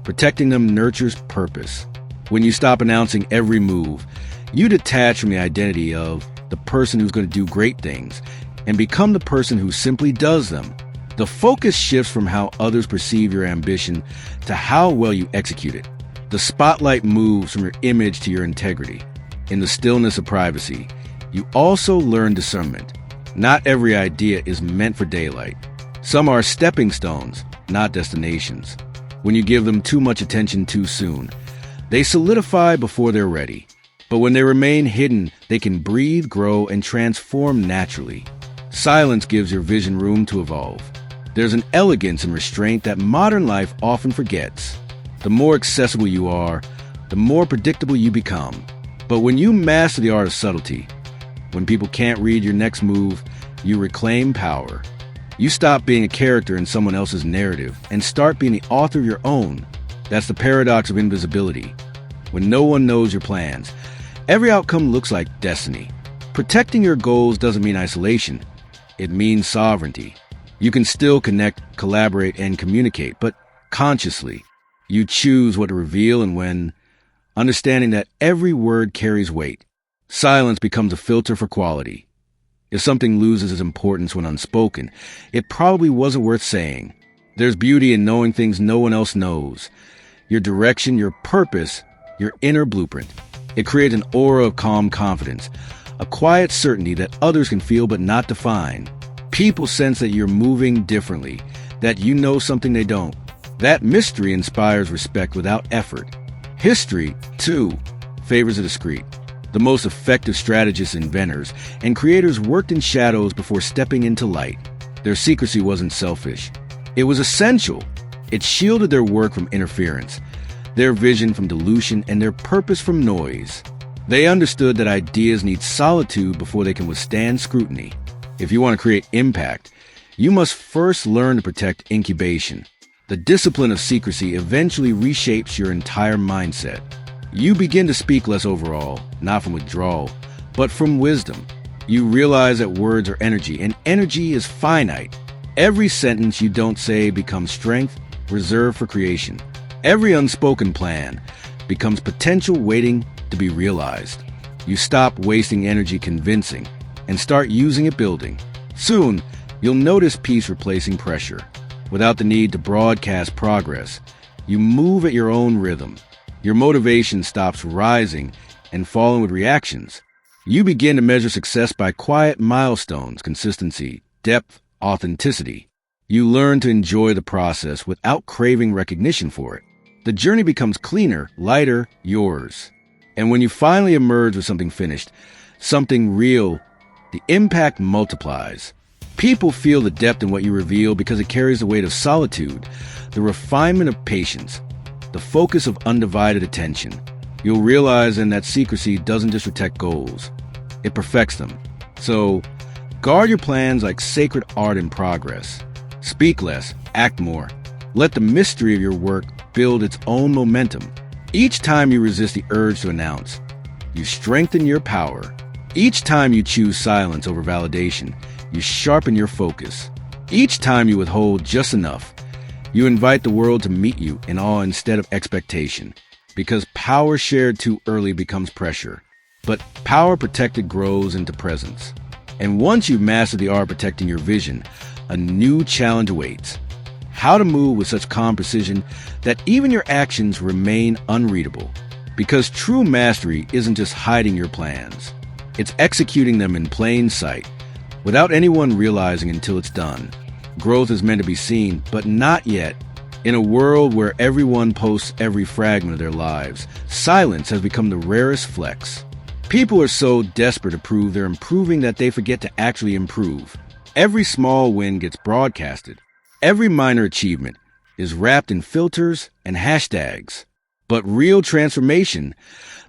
Protecting them nurtures purpose. When you stop announcing every move, you detach from the identity of the person who's going to do great things and become the person who simply does them. The focus shifts from how others perceive your ambition to how well you execute it. The spotlight moves from your image to your integrity. In the stillness of privacy, you also learn discernment. Not every idea is meant for daylight. Some are stepping stones, not destinations. When you give them too much attention too soon, they solidify before they're ready. But when they remain hidden, they can breathe, grow, and transform naturally. Silence gives your vision room to evolve. There's an elegance and restraint that modern life often forgets. The more accessible you are, the more predictable you become. But when you master the art of subtlety, when people can't read your next move, you reclaim power. You stop being a character in someone else's narrative and start being the author of your own. That's the paradox of invisibility. When no one knows your plans, every outcome looks like destiny. Protecting your goals doesn't mean isolation. It means sovereignty. You can still connect, collaborate, and communicate, but consciously. You choose what to reveal and when. understanding that every word carries weight. Silence becomes a filter for quality. If something loses its importance when unspoken, it probably wasn't worth saying. There's beauty in knowing things no one else knows. Your direction, your purpose, your inner blueprint. It creates an aura of calm confidence, a quiet certainty that others can feel but not define. People sense that you're moving differently, that you know something they don't. That mystery inspires respect without effort. History, too, favors the discreet. The most effective strategists, inventors, and creators worked in shadows before stepping into light. Their secrecy wasn't selfish. It was essential. It shielded their work from interference, their vision from dilution, and their purpose from noise. They understood that ideas need solitude before they can withstand scrutiny. If you want to create impact, you must first learn to protect incubation. The discipline of secrecy eventually reshapes your entire mindset. You begin to speak less overall, not from withdrawal, but from wisdom. You realize that words are energy, and energy is finite. Every sentence you don't say becomes strength reserved for creation. Every unspoken plan becomes potential waiting to be realized. You stop wasting energy convincing and start using it building. Soon, you'll notice peace replacing pressure. Without the need to broadcast progress, you move at your own rhythm. Your motivation stops rising and falling with reactions. You begin to measure success by quiet milestones, consistency, depth, authenticity. You learn to enjoy the process without craving recognition for it. The journey becomes cleaner, lighter, yours. And when you finally emerge with something finished, something real, the impact multiplies. People feel the depth in what you reveal because it carries the weight of solitude, the refinement of patience, the focus of undivided attention. You'll realize then that secrecy doesn't just protect goals, it perfects them. So, guard your plans like sacred art in progress. Speak less, act more. Let the mystery of your work build its own momentum. Each time you resist the urge to announce, you strengthen your power. Each time you choose silence over validation, you sharpen your focus. Each time you withhold just enough, you invite the world to meet you in awe instead of expectation. Because power shared too early becomes pressure. But power protected grows into presence. And once you've mastered the art of protecting your vision, a new challenge awaits. How to move with such calm precision that even your actions remain unreadable. Because true mastery isn't just hiding your plans. It's executing them in plain sight, without anyone realizing until it's done. Growth is meant to be seen, but not yet. In a world where everyone posts every fragment of their lives, silence has become the rarest flex. People are so desperate to prove they're improving that they forget to actually improve. Every small win gets broadcasted. Every minor achievement is wrapped in filters and hashtags. But real transformation,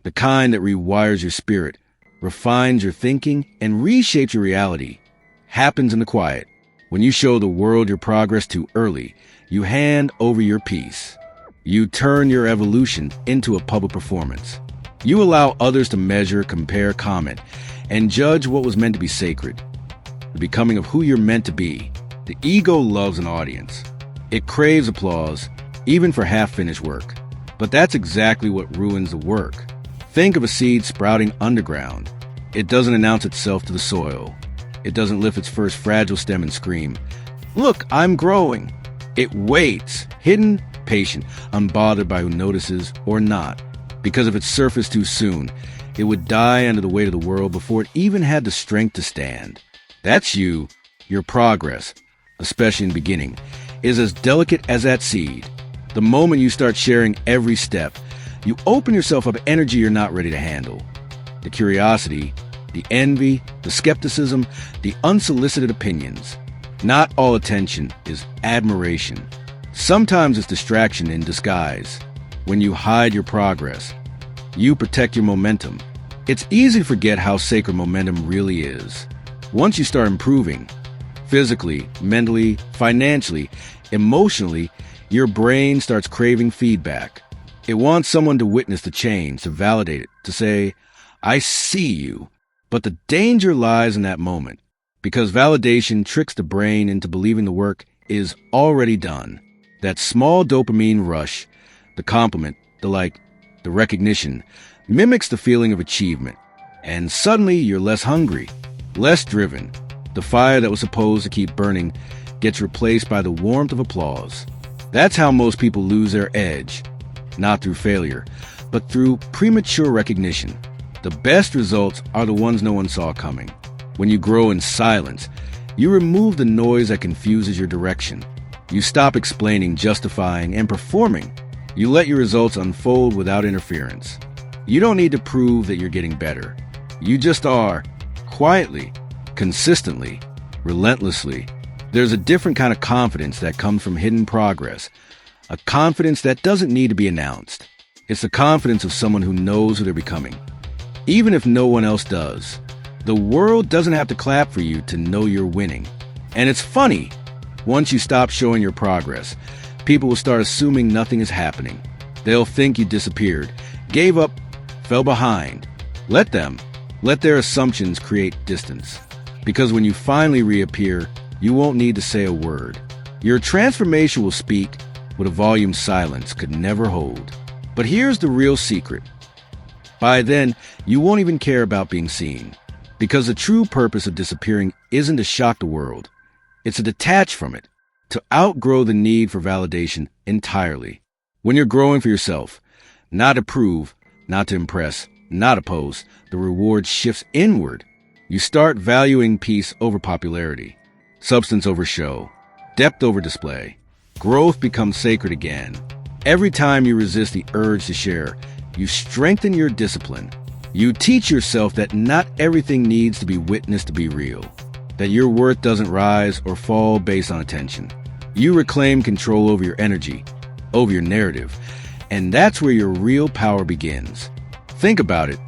the kind that rewires your spirit, refines your thinking, and reshapes your reality, happens in the quiet. When you show the world your progress too early, you hand over your peace. You turn your evolution into a public performance. You allow others to measure, compare, comment, and judge what was meant to be sacred. The becoming of who you're meant to be. The ego loves an audience. It craves applause, even for half-finished work. But that's exactly what ruins the work. Think of a seed sprouting underground. It doesn't announce itself to the soil. It doesn't lift its first fragile stem and scream, "Look, I'm growing." It waits, hidden, patient, unbothered by who notices or not. Because if it surfaced too soon, it would die under the weight of the world before it even had the strength to stand. That's you. Your progress, especially in the beginning, is as delicate as that seed. The moment you start sharing every step, you open yourself up to energy you're not ready to handle. The curiosity, the envy, the skepticism, the unsolicited opinions. Not all attention is admiration. Sometimes it's distraction in disguise. When you hide your progress, you protect your momentum. It's easy to forget how sacred momentum really is. Once you start improving, physically, mentally, financially, emotionally, your brain starts craving feedback. It wants someone to witness the change, to validate it, to say, "I see you." But the danger lies in that moment, because validation tricks the brain into believing the work is already done. That small dopamine rush, the compliment, the like, the recognition, mimics the feeling of achievement. And suddenly you're less hungry, less driven. The fire that was supposed to keep burning gets replaced by the warmth of applause. That's how most people lose their edge. Not through failure, but through premature recognition. The best results are the ones no one saw coming. When you grow in silence, you remove the noise that confuses your direction. You stop explaining, justifying, and performing. You let your results unfold without interference. You don't need to prove that you're getting better. You just are, quietly, consistently, relentlessly. There's a different kind of confidence that comes from hidden progress, a confidence that doesn't need to be announced. It's the confidence of someone who knows who they're becoming, even if no one else does. The world doesn't have to clap for you to know you're winning. And it's funny, once you stop showing your progress, people will start assuming nothing is happening. They'll think you disappeared, gave up, fell behind. Let them. Let their assumptions create distance. Because when you finally reappear, you won't need to say a word. Your transformation will speak with a volume silence could never hold. But here's the real secret. By then, you won't even care about being seen. Because the true purpose of disappearing isn't to shock the world. It's to detach from it, to outgrow the need for validation entirely. When you're growing for yourself, not to prove, not to impress, not to pose, the reward shifts inward. You start valuing peace over popularity, substance over show, depth over display. Growth becomes sacred again. Every time you resist the urge to share, you strengthen your discipline. You teach yourself that not everything needs to be witnessed to be real, that your worth doesn't rise or fall based on attention. You reclaim control over your energy, over your narrative, and that's where your real power begins. Think about it.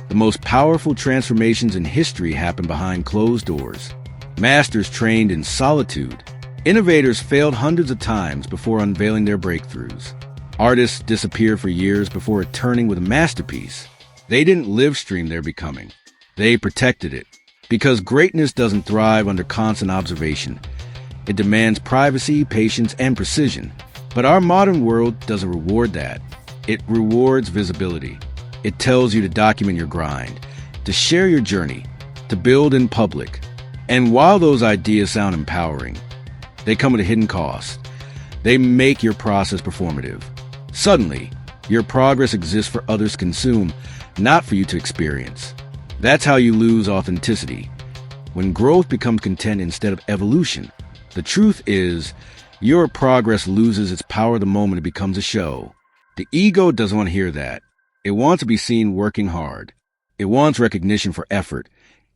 The most powerful transformations in history happen behind closed doors. Masters trained in solitude. Innovators failed hundreds of times before unveiling their breakthroughs. Artists disappeared for years before returning with a masterpiece. They didn't live stream their becoming. They protected it. Because greatness doesn't thrive under constant observation. It demands privacy, patience, and precision. But our modern world doesn't reward that. It rewards visibility. It tells you to document your grind, to share your journey, to build in public. And while those ideas sound empowering, they come at a hidden cost. They make your process performative. Suddenly, your progress exists for others to consume, not for you to experience. That's how you lose authenticity. When growth becomes content instead of evolution, the truth is, your progress loses its power the moment it becomes a show. The ego doesn't want to hear that. It wants to be seen working hard. It wants recognition for effort,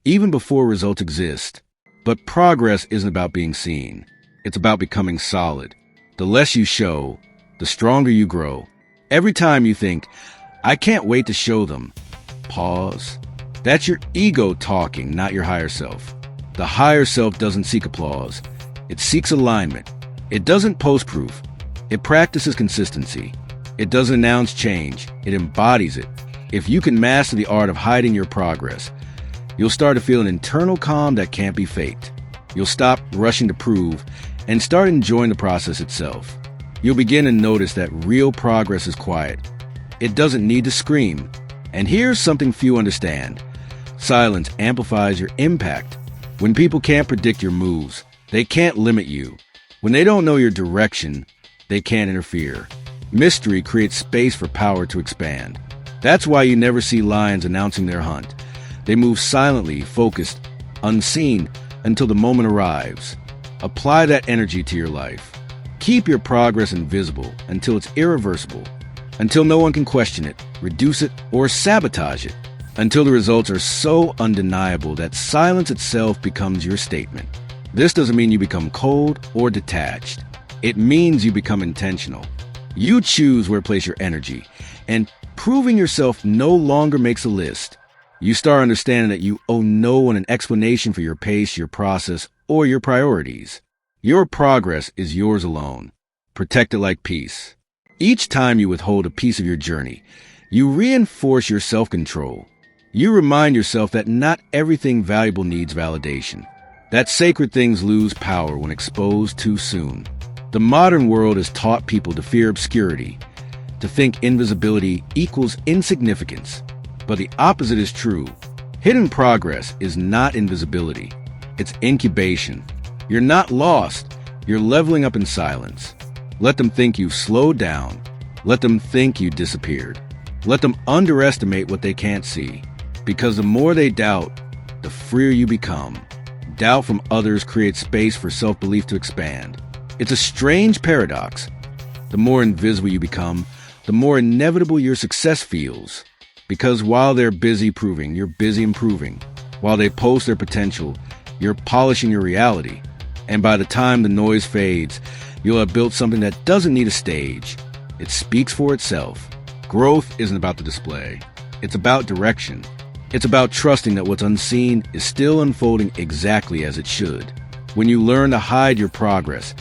even before results exist. But progress isn't about being seen. It's about becoming solid. The less you show, the stronger you grow. Every time you think, I can't wait to show them, pause. That's your ego talking, not your higher self. The higher self doesn't seek applause. It seeks alignment. It doesn't post-proof. It practices consistency. It doesn't announce change. It embodies it. If you can master the art of hiding your progress, you'll start to feel an internal calm that can't be faked. You'll stop rushing to prove and start enjoying the process itself. You'll begin to notice that real progress is quiet. It doesn't need to scream. And here's something few understand. Silence amplifies your impact. When people can't predict your moves, they can't limit you. When they don't know your direction, they can't interfere. Mystery creates space for power to expand. That's why you never see lions announcing their hunt. They move silently, focused, unseen, until the moment arrives. Apply that energy to your life. Keep your progress invisible until it's irreversible. Until no one can question it, reduce it, or sabotage it. Until the results are so undeniable that silence itself becomes your statement. This doesn't mean you become cold or detached. It means you become intentional. You choose where to place your energy, and proving yourself no longer makes a list. You start understanding that you owe no one an explanation for your pace, your process, or your priorities. Your progress is yours alone. Protect it like peace. Each time you withhold a piece of your journey, you reinforce your self-control. You remind yourself that not everything valuable needs validation, that sacred things lose power when exposed too soon. The modern world has taught people to fear obscurity, to think invisibility equals insignificance. But the opposite is true. Hidden progress is not invisibility. It's incubation. You're not lost. You're leveling up in silence. Let them think you've slowed down. Let them think you disappeared. Let them underestimate what they can't see. Because the more they doubt, the freer you become. Doubt from others creates space for self-belief to expand. It's a strange paradox. The more invisible you become, the more inevitable your success feels. Because while they're busy proving, you're busy improving. While they post their potential, you're polishing your reality. And by the time the noise fades, you'll have built something that doesn't need a stage. It speaks for itself. Growth isn't about the display. It's about direction. It's about trusting that what's unseen is still unfolding exactly as it should. When you learn to hide your progress,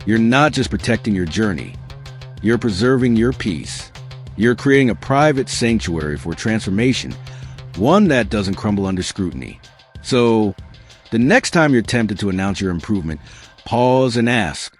you're not just protecting your journey. You're preserving your peace. You're creating a private sanctuary for transformation, one that doesn't crumble under scrutiny. So, the next time you're tempted to announce your improvement, pause and ask,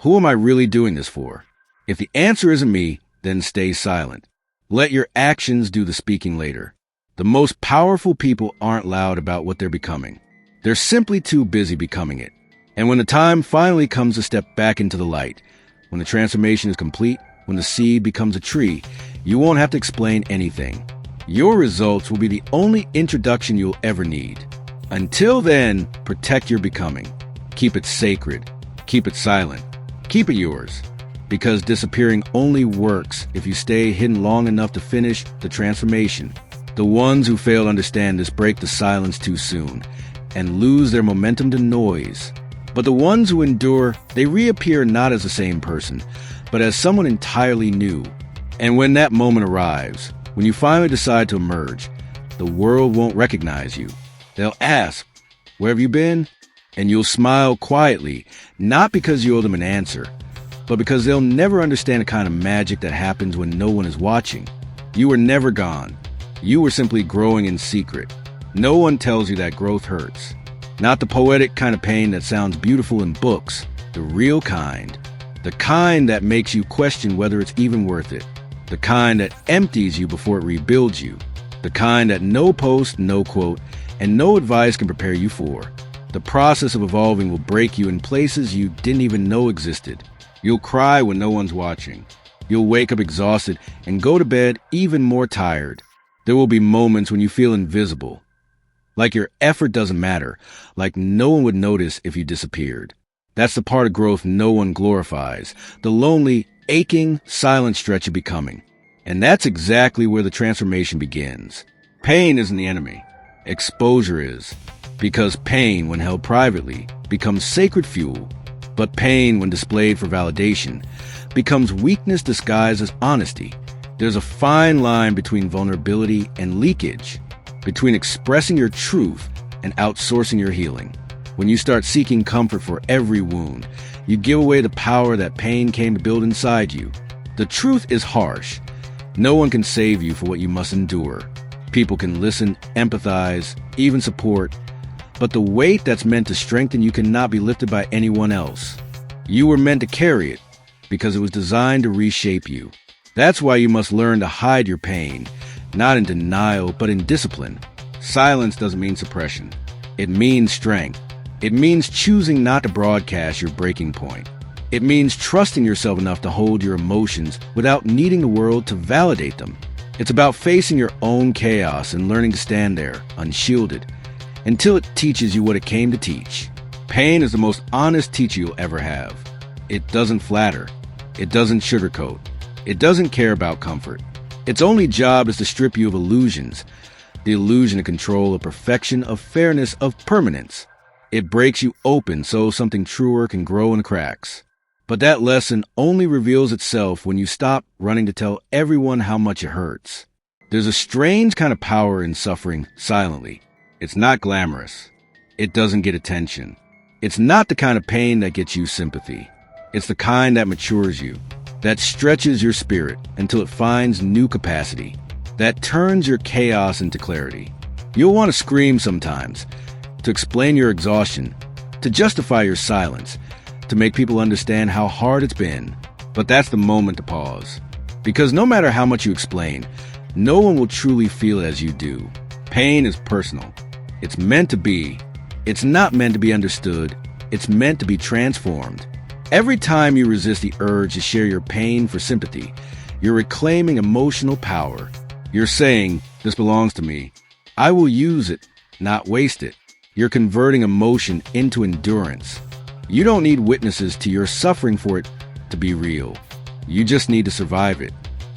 who am I really doing this for? If the answer isn't me, then stay silent. Let your actions do the speaking later. The most powerful people aren't loud about what they're becoming. They're simply too busy becoming it. And when the time finally comes to step back into the light, when the transformation is complete, when the seed becomes a tree, you won't have to explain anything. Your results will be the only introduction you'll ever need. Until then, protect your becoming. Keep it sacred. Keep it silent. Keep it yours. Because disappearing only works if you stay hidden long enough to finish the transformation. The ones who fail to understand this break the silence too soon and lose their momentum to noise. But the ones who endure, they reappear not as the same person, but as someone entirely new. And when that moment arrives, when you finally decide to emerge, the world won't recognize you. They'll ask, "Where have you been?" And you'll smile quietly, not because you owe them an answer, but because they'll never understand the kind of magic that happens when no one is watching. You were never gone. You were simply growing in secret. No one tells you that growth hurts. Not the poetic kind of pain that sounds beautiful in books, the real kind. The kind that makes you question whether it's even worth it. The kind that empties you before it rebuilds you. The kind that no post, no quote, and no advice can prepare you for. The process of evolving will break you in places you didn't even know existed. You'll cry when no one's watching. You'll wake up exhausted and go to bed even more tired. There will be moments when you feel invisible. Like your effort doesn't matter. Like no one would notice if you disappeared. That's the part of growth no one glorifies. The lonely, aching, silent stretch of becoming. And that's exactly where the transformation begins. Pain isn't the enemy. Exposure is. Because pain, when held privately, becomes sacred fuel. But pain, when displayed for validation, becomes weakness disguised as honesty. There's a fine line between vulnerability and leakage, between expressing your truth and outsourcing your healing. When you start seeking comfort for every wound, you give away the power that pain came to build inside you. The truth is harsh. No one can save you for what you must endure. People can listen, empathize, even support, but the weight that's meant to strengthen you cannot be lifted by anyone else. You were meant to carry it because it was designed to reshape you. That's why you must learn to hide your pain, not in denial, but in discipline. Silence doesn't mean suppression. It means strength. It means choosing not to broadcast your breaking point. It means trusting yourself enough to hold your emotions without needing the world to validate them. It's about facing your own chaos and learning to stand there, unshielded, until it teaches you what it came to teach. Pain is the most honest teacher you'll ever have. It doesn't flatter. It doesn't sugarcoat. It doesn't care about comfort. Its only job is to strip you of illusions. The illusion of control, of perfection, of fairness, of permanence. It breaks you open so something truer can grow in the cracks. But that lesson only reveals itself when you stop running to tell everyone how much it hurts. There's a strange kind of power in suffering silently. It's not glamorous. It doesn't get attention. It's not the kind of pain that gets you sympathy. It's the kind that matures you, that stretches your spirit until it finds new capacity, that turns your chaos into clarity. You'll want to scream sometimes, to explain your exhaustion, to justify your silence, to make people understand how hard it's been. But that's the moment to pause. Because no matter how much you explain, no one will truly feel it as you do. Pain is personal. It's meant to be. It's not meant to be understood. It's meant to be transformed. Every time you resist the urge to share your pain for sympathy, you're reclaiming emotional power. You're saying, this belongs to me. I will use it, not waste it. You're converting emotion into endurance. You don't need witnesses to your suffering for it to be real. You just need to survive it.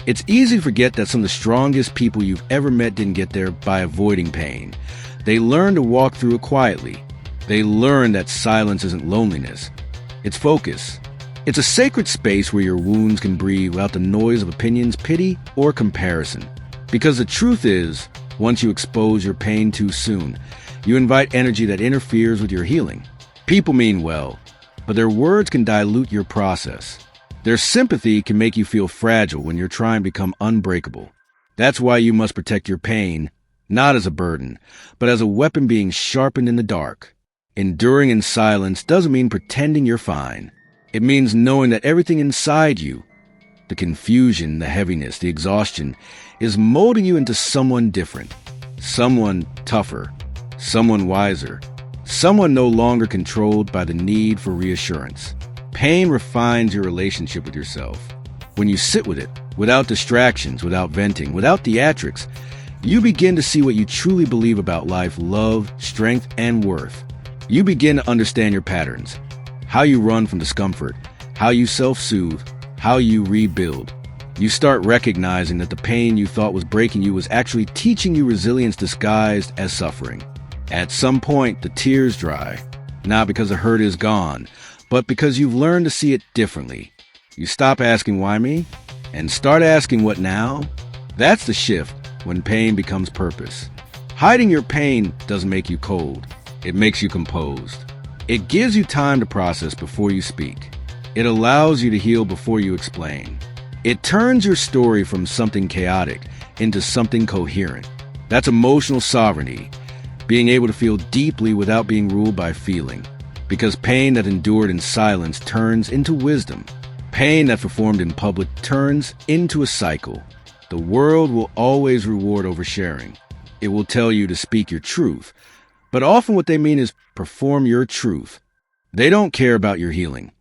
It's easy to forget that some of the strongest people you've ever met didn't get there by avoiding pain. They learned to walk through it quietly. They learned that silence isn't loneliness. It's focus. It's a sacred space where your wounds can breathe without the noise of opinions, pity, or comparison. Because the truth is, once you expose your pain too soon, you invite energy that interferes with your healing. People mean well, but their words can dilute your process. Their sympathy can make you feel fragile when you're trying to become unbreakable. That's why you must protect your pain, not as a burden, but as a weapon being sharpened in the dark. Enduring in silence doesn't mean pretending you're fine. It means knowing that everything inside you, the confusion, the heaviness, the exhaustion, is molding you into someone different, someone tougher, someone wiser, someone no longer controlled by the need for reassurance. Pain refines your relationship with yourself. When you sit with it, without distractions, without venting, without theatrics, you begin to see what you truly believe about life, love, strength, and worth. You begin to understand your patterns, how you run from discomfort, how you self-soothe, how you rebuild. You start recognizing that the pain you thought was breaking you was actually teaching you resilience disguised as suffering. At some point, the tears dry, not because the hurt is gone, but because you've learned to see it differently. You stop asking why me and start asking what now? That's the shift when pain becomes purpose. Hiding your pain doesn't make you cold. It makes you composed. It gives you time to process before you speak. It allows you to heal before you explain. It turns your story from something chaotic into something coherent. That's emotional sovereignty, being able to feel deeply without being ruled by feeling. Because pain that endured in silence turns into wisdom. Pain that performed in public turns into a cycle. The world will always reward oversharing. It will tell you to speak your truth. But often what they mean is perform your truth. They don't care about your healing.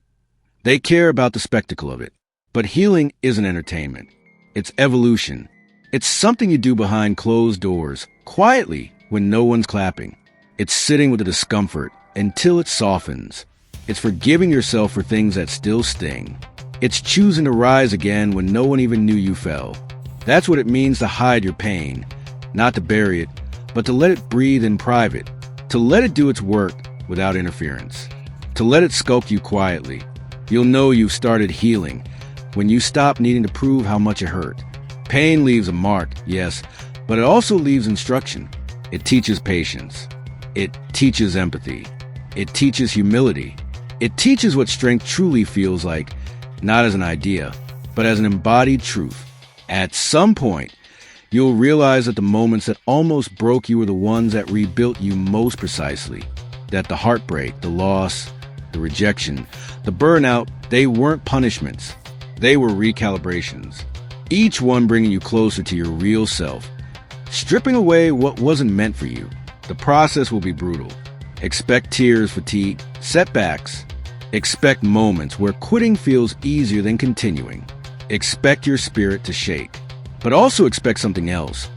They care about the spectacle of it. But healing isn't entertainment. It's evolution. It's something you do behind closed doors, quietly, when no one's clapping. It's sitting with the discomfort until it softens. It's forgiving yourself for things that still sting. It's choosing to rise again when no one even knew you fell. That's what it means to hide your pain, not to bury it, but to let it breathe in private, to let it do its work without interference, to let it sculpt you quietly. You'll know you've started healing when you stop needing to prove how much it hurt. Pain leaves a mark, yes, but it also leaves instruction. It teaches patience. It teaches empathy. It teaches humility. It teaches what strength truly feels like, not as an idea, but as an embodied truth. At some point, you'll realize that the moments that almost broke you were the ones that rebuilt you most precisely. That the heartbreak, the loss, the rejection, the burnout, they weren't punishments. They were recalibrations. Each one bringing you closer to your real self, stripping away what wasn't meant for you. The process will be brutal. Expect tears, fatigue, setbacks. Expect moments where quitting feels easier than continuing. Expect your spirit to shake. But also expect something else.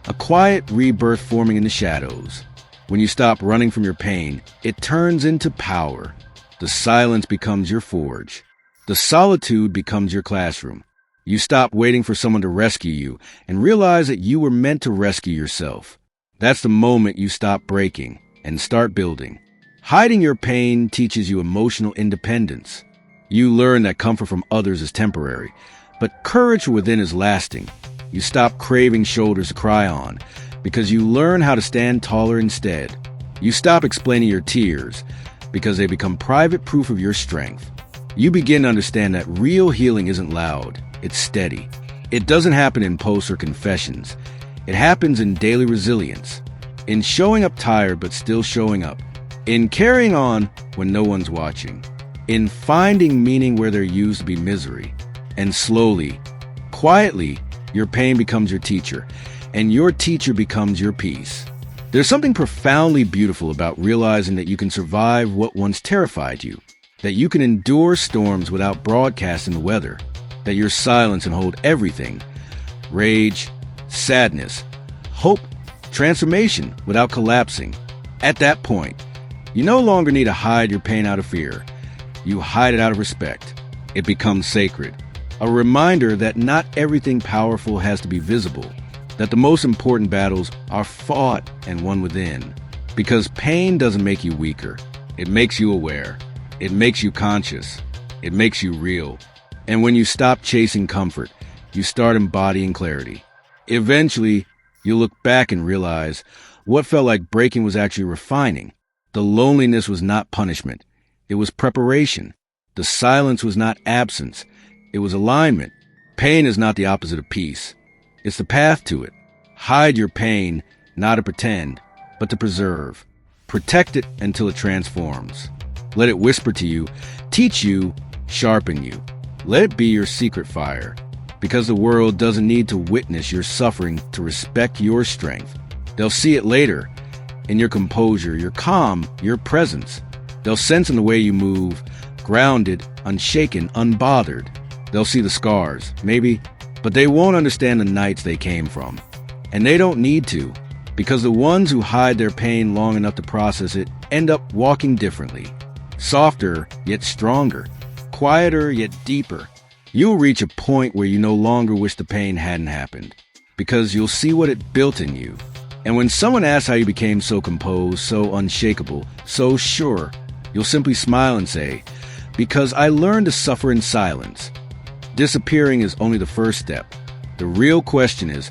A quiet rebirth forming in the shadows. When you stop running from your pain, it turns into power. The silence becomes your forge. The solitude becomes your classroom. You stop waiting for someone to rescue you and realize that you were meant to rescue yourself. That's the moment you stop breaking and start building. Hiding your pain teaches you emotional independence. You learn that comfort from others is temporary, but courage within is lasting. You stop craving shoulders to cry on because you learn how to stand taller instead. You stop explaining your tears because they become private proof of your strength. You begin to understand that real healing isn't loud, it's steady. It doesn't happen in posts or confessions. It happens in daily resilience, in showing up tired but still showing up, in carrying on when no one's watching, in finding meaning where there used to be misery, and slowly, Quietly, your pain becomes your teacher, and your teacher becomes your peace. There's something profoundly beautiful about realizing that you can survive what once terrified you, that you can endure storms without broadcasting the weather, that you're silent and hold everything, rage, sadness, hope, transformation without collapsing. At that point, you no longer need to hide your pain out of fear. You hide it out of respect. It becomes sacred. A reminder that not everything powerful has to be visible, that the most important battles are fought and won within. Because pain doesn't make you weaker. It makes you aware. It makes you conscious. It makes you real. And when you stop chasing comfort, you start embodying clarity. Eventually, you'll look back and realize what felt like breaking was actually refining. The loneliness was not punishment. It was preparation. The silence was not absence. It was alignment. Pain is not the opposite of peace. It's the path to it. Hide your pain, not to pretend, but to preserve. Protect it until it transforms. Let it whisper to you, teach you, sharpen you. Let it be your secret fire, because the world doesn't need to witness your suffering to respect your strength. They'll see it later, in your composure, your calm, your presence. They'll sense in the way you move, grounded, unshaken, unbothered. They'll see the scars, maybe, but they won't understand the nights they came from. And they don't need to, because the ones who hide their pain long enough to process it end up walking differently. Softer, yet stronger. Quieter, yet deeper. You'll reach a point where you no longer wish the pain hadn't happened, because you'll see what it built in you. And when someone asks how you became so composed, so unshakable, so sure, you'll simply smile and say, because I learned to suffer in silence. Disappearing is only the first step. The real question is,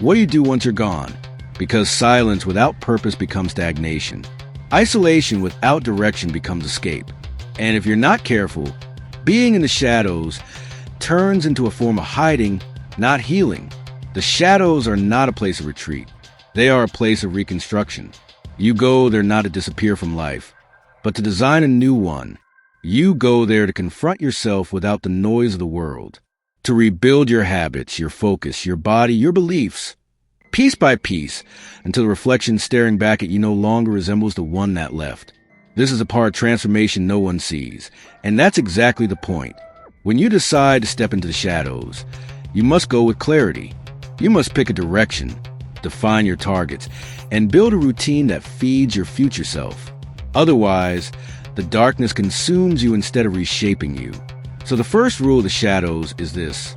what do you do once you're gone? Because silence without purpose becomes stagnation. Isolation without direction becomes escape. And if you're not careful, being in the shadows turns into a form of hiding, not healing. The shadows are not a place of retreat. They are a place of reconstruction. You go there not to disappear from life, but to design a new one. You go there to confront yourself without the noise of the world, to rebuild your habits, your focus, your body, your beliefs, piece by piece, until the reflection staring back at you no longer resembles the one that left. This is a part of transformation no one sees, and that's exactly the point. When you decide to step into the shadows, you must go with clarity. You must pick a direction, define your targets, and build a routine that feeds your future self. Otherwise, the darkness consumes you instead of reshaping you. So the first rule of the shadows is this: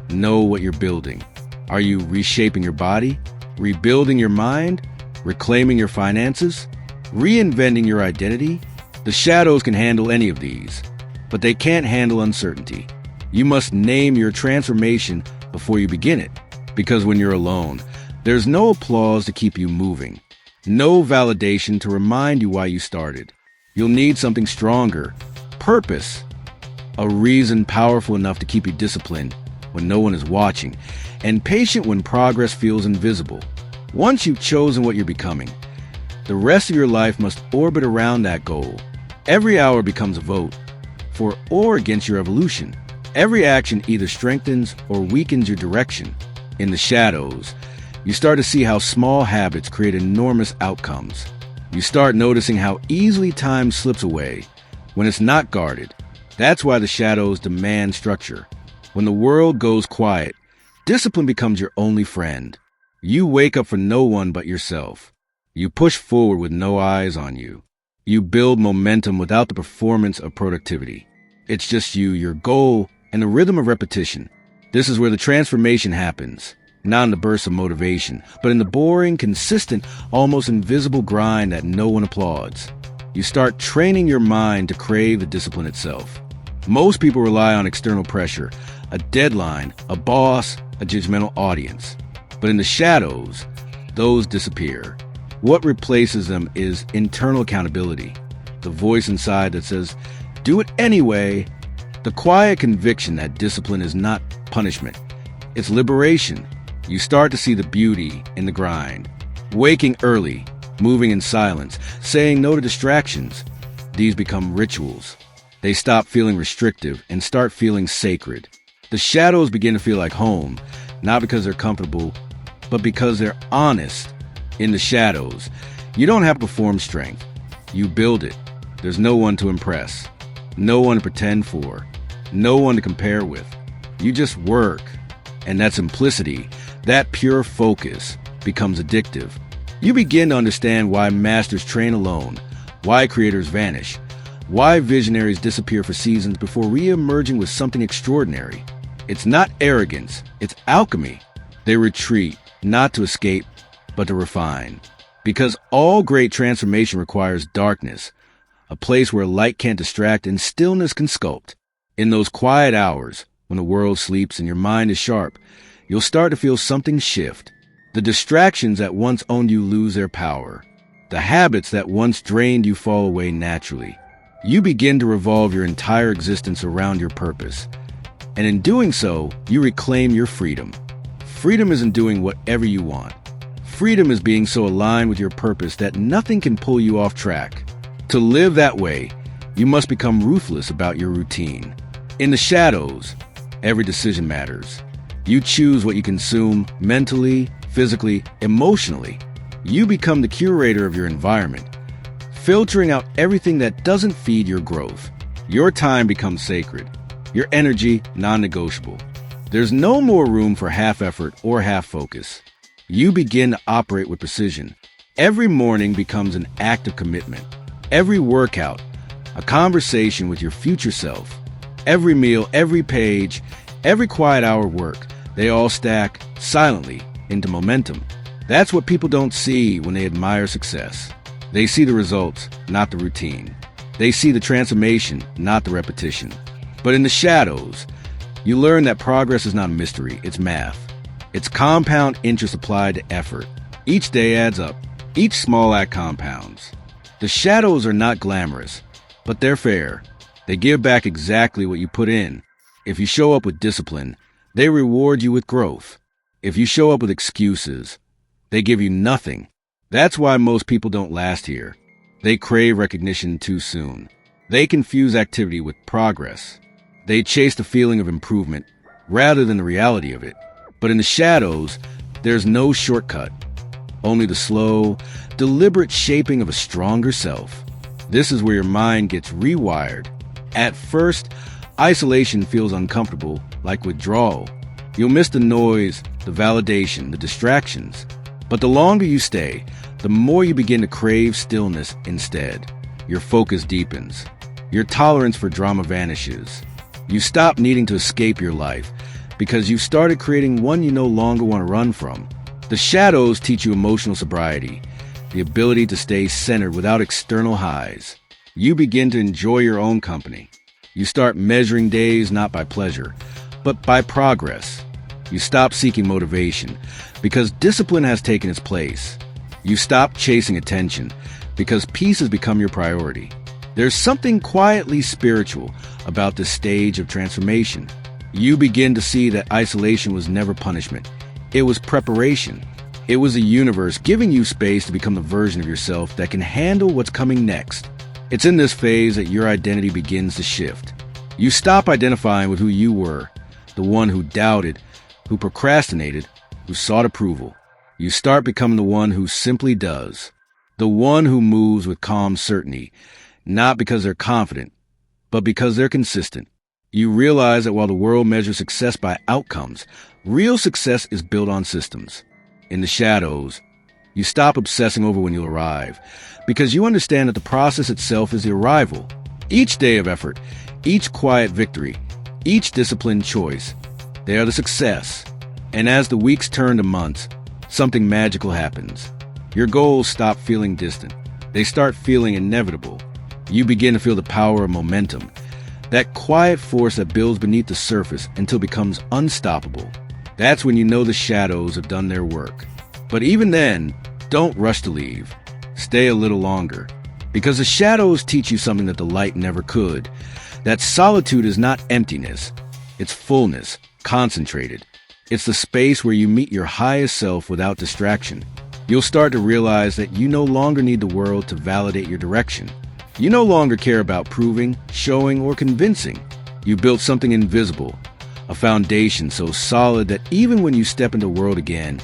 know what you're building. Are you reshaping your body, rebuilding your mind, reclaiming your finances, reinventing your identity? The shadows can handle any of these, but they can't handle uncertainty. You must name your transformation before you begin it, because when you're alone, there's no applause to keep you moving, no validation to remind you why you started. You'll need something stronger, purpose, a reason powerful enough to keep you disciplined when no one is watching, and patient when progress feels invisible. Once you've chosen what you're becoming, the rest of your life must orbit around that goal. Every hour becomes a vote, for or against your evolution. Every action either strengthens or weakens your direction. In the shadows, you start to see how small habits create enormous outcomes. You start noticing how easily time slips away when it's not guarded. That's why the shadows demand structure. When the world goes quiet, discipline becomes your only friend. You wake up for no one but yourself. You push forward with no eyes on you. You build momentum without the performance of productivity. It's just you, your goal, and the rhythm of repetition. This is where the transformation happens. Not in the bursts of motivation, but in the boring, consistent, almost invisible grind that no one applauds. You start training your mind to crave the discipline itself. Most people rely on external pressure, a deadline, a boss, a judgmental audience. But in the shadows, those disappear. What replaces them is internal accountability, the voice inside that says, do it anyway. The quiet conviction that discipline is not punishment. It's liberation. You start to see the beauty in the grind. Waking early, moving in silence, saying no to distractions. These become rituals. They stop feeling restrictive and start feeling sacred. The shadows begin to feel like home, not because they're comfortable, but because they're honest. In the shadows, you don't have to perform strength. You build it. There's no one to impress, no one to pretend for, no one to compare with. You just work. And that simplicity, that pure focus, becomes addictive. You begin to understand why masters train alone, why creators vanish, why visionaries disappear for seasons before re-emerging with something extraordinary. It's not arrogance, it's alchemy. They retreat, not to escape, but to refine. Because all great transformation requires darkness, a place where light can't distract and stillness can sculpt. In those quiet hours, when the world sleeps and your mind is sharp, you'll start to feel something shift. The distractions that once owned you lose their power. The habits that once drained you fall away naturally. You begin to revolve your entire existence around your purpose. And in doing so, you reclaim your freedom. Freedom isn't doing whatever you want. Freedom is being so aligned with your purpose that nothing can pull you off track. To live that way, you must become ruthless about your routine. In the shadows, every decision matters. You choose what you consume mentally, physically, emotionally. You become the curator of your environment, filtering out everything that doesn't feed your growth. Your time becomes sacred, your energy non-negotiable. There's no more room for half effort or half focus. You begin to operate with precision. Every morning becomes an act of commitment. Every workout, a conversation with your future self. Every meal, every page, every quiet hour of work, they all stack silently into momentum. That's what people don't see when they admire success. They see the results, not the routine. They see the transformation, not the repetition. But in the shadows, you learn that progress is not a mystery, it's math. It's compound interest applied to effort. Each day adds up. Each small act compounds. The shadows are not glamorous, but they're fair. They give back exactly what you put in. If you show up with discipline, they reward you with growth. If you show up with excuses, they give you nothing. That's why most people don't last here. They crave recognition too soon. They confuse activity with progress. They chase the feeling of improvement rather than the reality of it. But in the shadows, there's no shortcut. Only the slow, deliberate shaping of a stronger self. This is where your mind gets rewired. At first, isolation feels uncomfortable, like withdrawal. You'll miss the noise, the validation, the distractions. But the longer you stay, the more you begin to crave stillness instead. Your focus deepens. Your tolerance for drama vanishes. You stop needing to escape your life because you've started creating one you no longer want to run from. The shadows teach you emotional sobriety, the ability to stay centered without external highs. You begin to enjoy your own company. You start measuring days not by pleasure, but by progress. You stop seeking motivation because discipline has taken its place. You stop chasing attention because peace has become your priority. There's something quietly spiritual about this stage of transformation. You begin to see that isolation was never punishment. It was preparation. It was the universe giving you space to become the version of yourself that can handle what's coming next. It's in this phase that your identity begins to shift. You stop identifying with who you were, the one who doubted, who procrastinated, who sought approval. You start becoming the one who simply does, the one who moves with calm certainty, not because they're confident, but because they're consistent. You realize that while the world measures success by outcomes, real success is built on systems. In the shadows, you stop obsessing over when you'll arrive, because you understand that the process itself is the arrival. Each day of effort, each quiet victory, each disciplined choice, they are the success. And as the weeks turn to months, something magical happens. Your goals stop feeling distant. They start feeling inevitable. You begin to feel the power of momentum, that quiet force that builds beneath the surface until it becomes unstoppable. That's when you know the shadows have done their work. But even then, don't rush to leave. Stay a little longer, because the shadows teach you something that the light never could. That solitude is not emptiness. It's fullness, concentrated. It's the space where you meet your highest self without distraction. You'll start to realize that you no longer need the world to validate your direction. You no longer care about proving, showing, or convincing. You built something invisible, A foundation so solid that even when you step into the world again,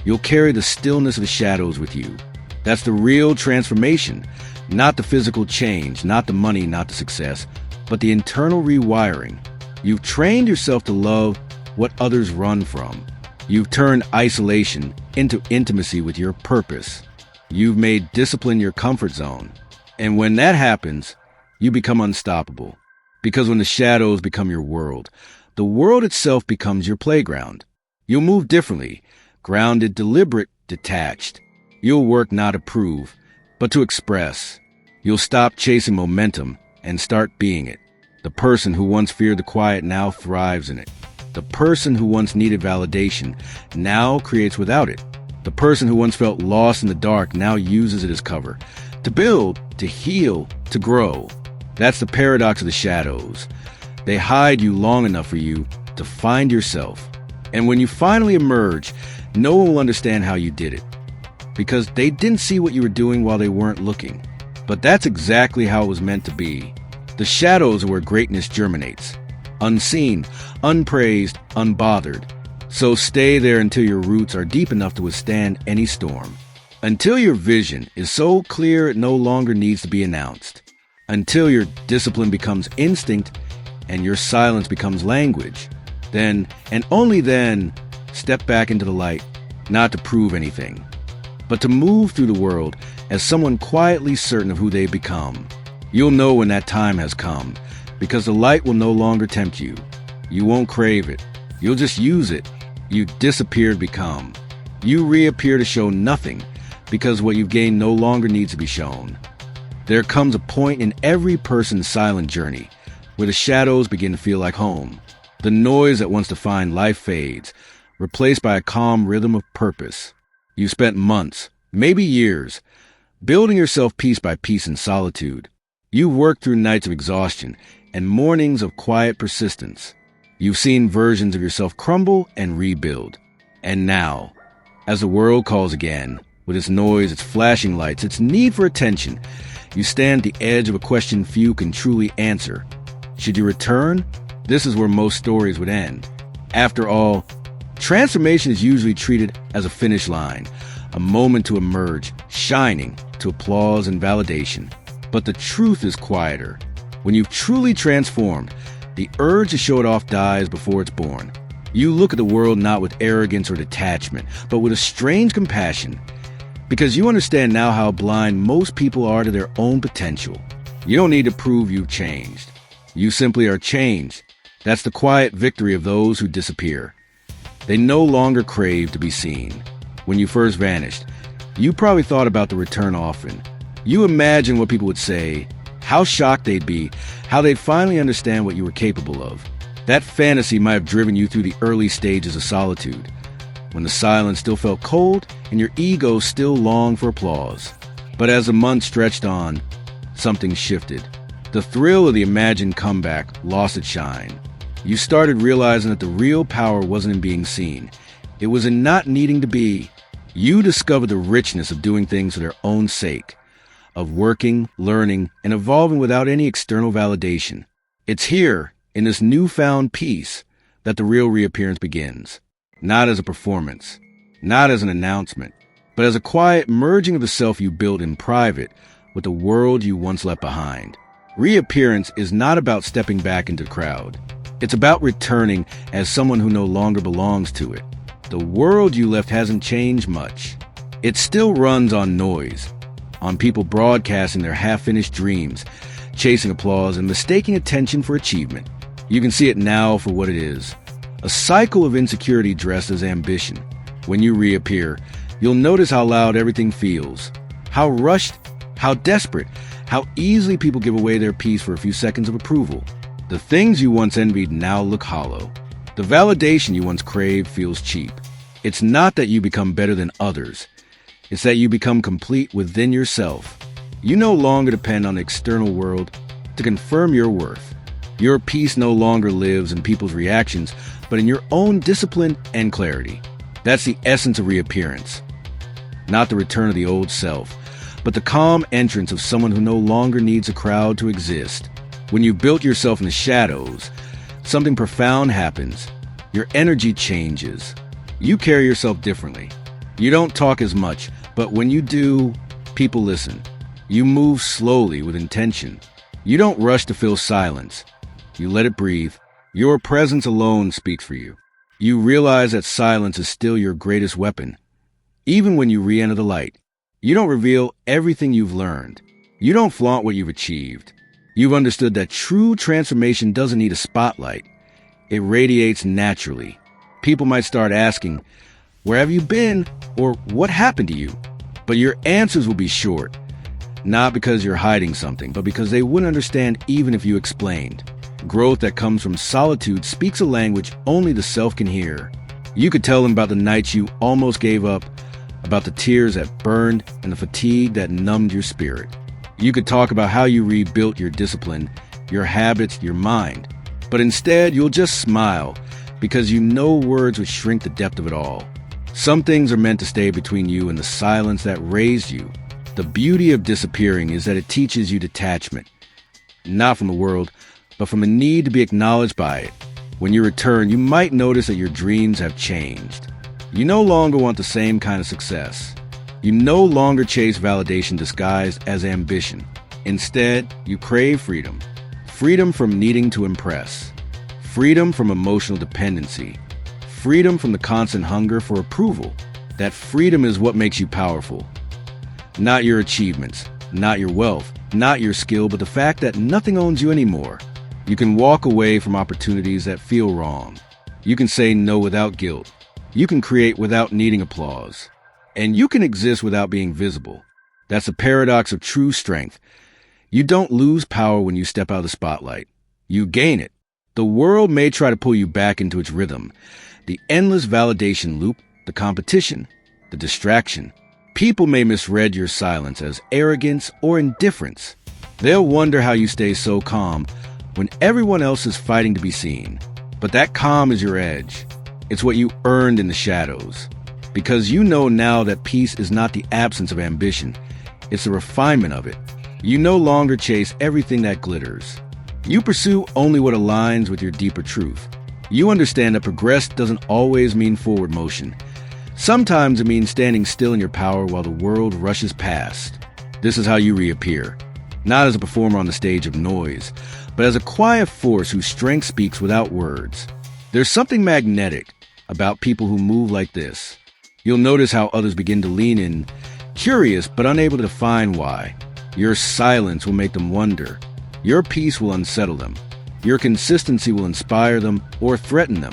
you'll carry the stillness of the shadows with you. That's the real transformation, not the physical change, not the money, not the success, but the internal rewiring. You've trained yourself to love what others run from. You've turned isolation into intimacy with your purpose. You've made discipline your comfort zone. And when that happens, you become unstoppable. Because when the shadows become your world, the world itself becomes your playground. You'll move differently, grounded, deliberate, detached. You'll work not to prove, but to express. You'll stop chasing momentum and start being it. The person who once feared the quiet now thrives in it. The person who once needed validation now creates without it. The person who once felt lost in the dark now uses it as cover. To build, to heal, to grow. That's the paradox of the shadows. They hide you long enough for you to find yourself. And when you finally emerge, no one will understand how you did it. Because they didn't see what you were doing while they weren't looking. But that's exactly how it was meant to be. The shadows are where greatness germinates. Unseen, unpraised, unbothered. So stay there until your roots are deep enough to withstand any storm. Until your vision is so clear it no longer needs to be announced. Until your discipline becomes instinct and your silence becomes language. Then, and only then, step back into the light, not to prove anything, but to move through the world as someone quietly certain of who they become. You'll know when that time has come, because the light will no longer tempt you. You won't crave it. You'll just use it. You disappear to become. You reappear to show nothing, because what you've gained no longer needs to be shown. There comes a point in every person's silent journey where the shadows begin to feel like home. The noise that once defined life fades, replaced by a calm rhythm of purpose. You spent months, maybe years, building yourself piece by piece in solitude. You worked through nights of exhaustion and mornings of quiet persistence. You've seen versions of yourself crumble and rebuild. And now, as the world calls again, with its noise, its flashing lights, its need for attention, you stand at the edge of a question few can truly answer. Should you return? This is where most stories would end. After all, transformation is usually treated as a finish line, a moment to emerge, shining, to applause and validation. But the truth is quieter. When you've truly transformed, the urge to show it off dies before it's born. You look at the world not with arrogance or detachment, but with a strange compassion, because you understand now how blind most people are to their own potential. You don't need to prove you've changed. You simply are changed. That's the quiet victory of those who disappear. They no longer crave to be seen. When you first vanished, you probably thought about the return often. You imagined what people would say, how shocked they'd be, how they'd finally understand what you were capable of. That fantasy might have driven you through the early stages of solitude, when the silence still felt cold and your ego still longed for applause. But as the months stretched on, something shifted. The thrill of the imagined comeback lost its shine. You started realizing that the real power wasn't in being seen. It was in not needing to be. You discovered the richness of doing things for their own sake, of working, learning, and evolving without any external validation. It's here, in this newfound peace, that the real reappearance begins. Not as a performance, not as an announcement, but as a quiet merging of the self you built in private with the world you once left behind. Reappearance is not about stepping back into the crowd. It's about returning as someone who no longer belongs to it. The world you left hasn't changed much. It still runs on noise, on people broadcasting their half-finished dreams, chasing applause and mistaking attention for achievement. You can see it now for what it is. A cycle of insecurity dressed as ambition. When you reappear, you'll notice how loud everything feels, how rushed, how desperate, how easily people give away their peace for a few seconds of approval. The things you once envied now look hollow. The validation you once craved feels cheap. It's not that you become better than others. It's that you become complete within yourself. You no longer depend on the external world to confirm your worth. Your peace no longer lives in people's reactions, but in your own discipline and clarity. That's the essence of reappearance. Not the return of the old self, but the calm entrance of someone who no longer needs a crowd to exist. When you built yourself in the shadows, something profound happens. Your energy changes. You carry yourself differently. You don't talk as much, but when you do, people listen. You move slowly with intention. You don't rush to fill silence. You let it breathe. Your presence alone speaks for you. You realize that silence is still your greatest weapon. Even when you re-enter the light, you don't reveal everything you've learned. You don't flaunt what you've achieved. You've understood that true transformation doesn't need a spotlight. It radiates naturally. People might start asking, "Where have you been?" or "What happened to you?" But your answers will be short. Not because you're hiding something, but because they wouldn't understand even if you explained. Growth that comes from solitude speaks a language only the self can hear. You could tell them about the nights you almost gave up, about the tears that burned and the fatigue that numbed your spirit. You could talk about how you rebuilt your discipline, your habits, your mind. But instead, you'll just smile because you know words would shrink the depth of it all. Some things are meant to stay between you and the silence that raised you. The beauty of disappearing is that it teaches you detachment, not from the world, but from a need to be acknowledged by it. When you return, you might notice that your dreams have changed. You no longer want the same kind of success. You no longer chase validation disguised as ambition. Instead, you crave freedom. Freedom from needing to impress. Freedom from emotional dependency. Freedom from the constant hunger for approval. That freedom is what makes you powerful. Not your achievements, not your wealth, not your skill, but the fact that nothing owns you anymore. You can walk away from opportunities that feel wrong. You can say no without guilt. You can create without needing applause. And you can exist without being visible. That's the paradox of true strength. You don't lose power when you step out of the spotlight. You gain it. The world may try to pull you back into its rhythm. The endless validation loop, the competition, the distraction. People may misread your silence as arrogance or indifference. They'll wonder how you stay so calm when everyone else is fighting to be seen. But that calm is your edge. It's what you earned in the shadows. Because you know now that peace is not the absence of ambition. It's the refinement of it. You no longer chase everything that glitters. You pursue only what aligns with your deeper truth. You understand that progress doesn't always mean forward motion. Sometimes it means standing still in your power while the world rushes past. This is how you reappear. Not as a performer on the stage of noise, but as a quiet force whose strength speaks without words. There's something magnetic about people who move like this. You'll notice how others begin to lean in, curious but unable to define why. Your silence will make them wonder. Your peace will unsettle them. Your consistency will inspire them or threaten them.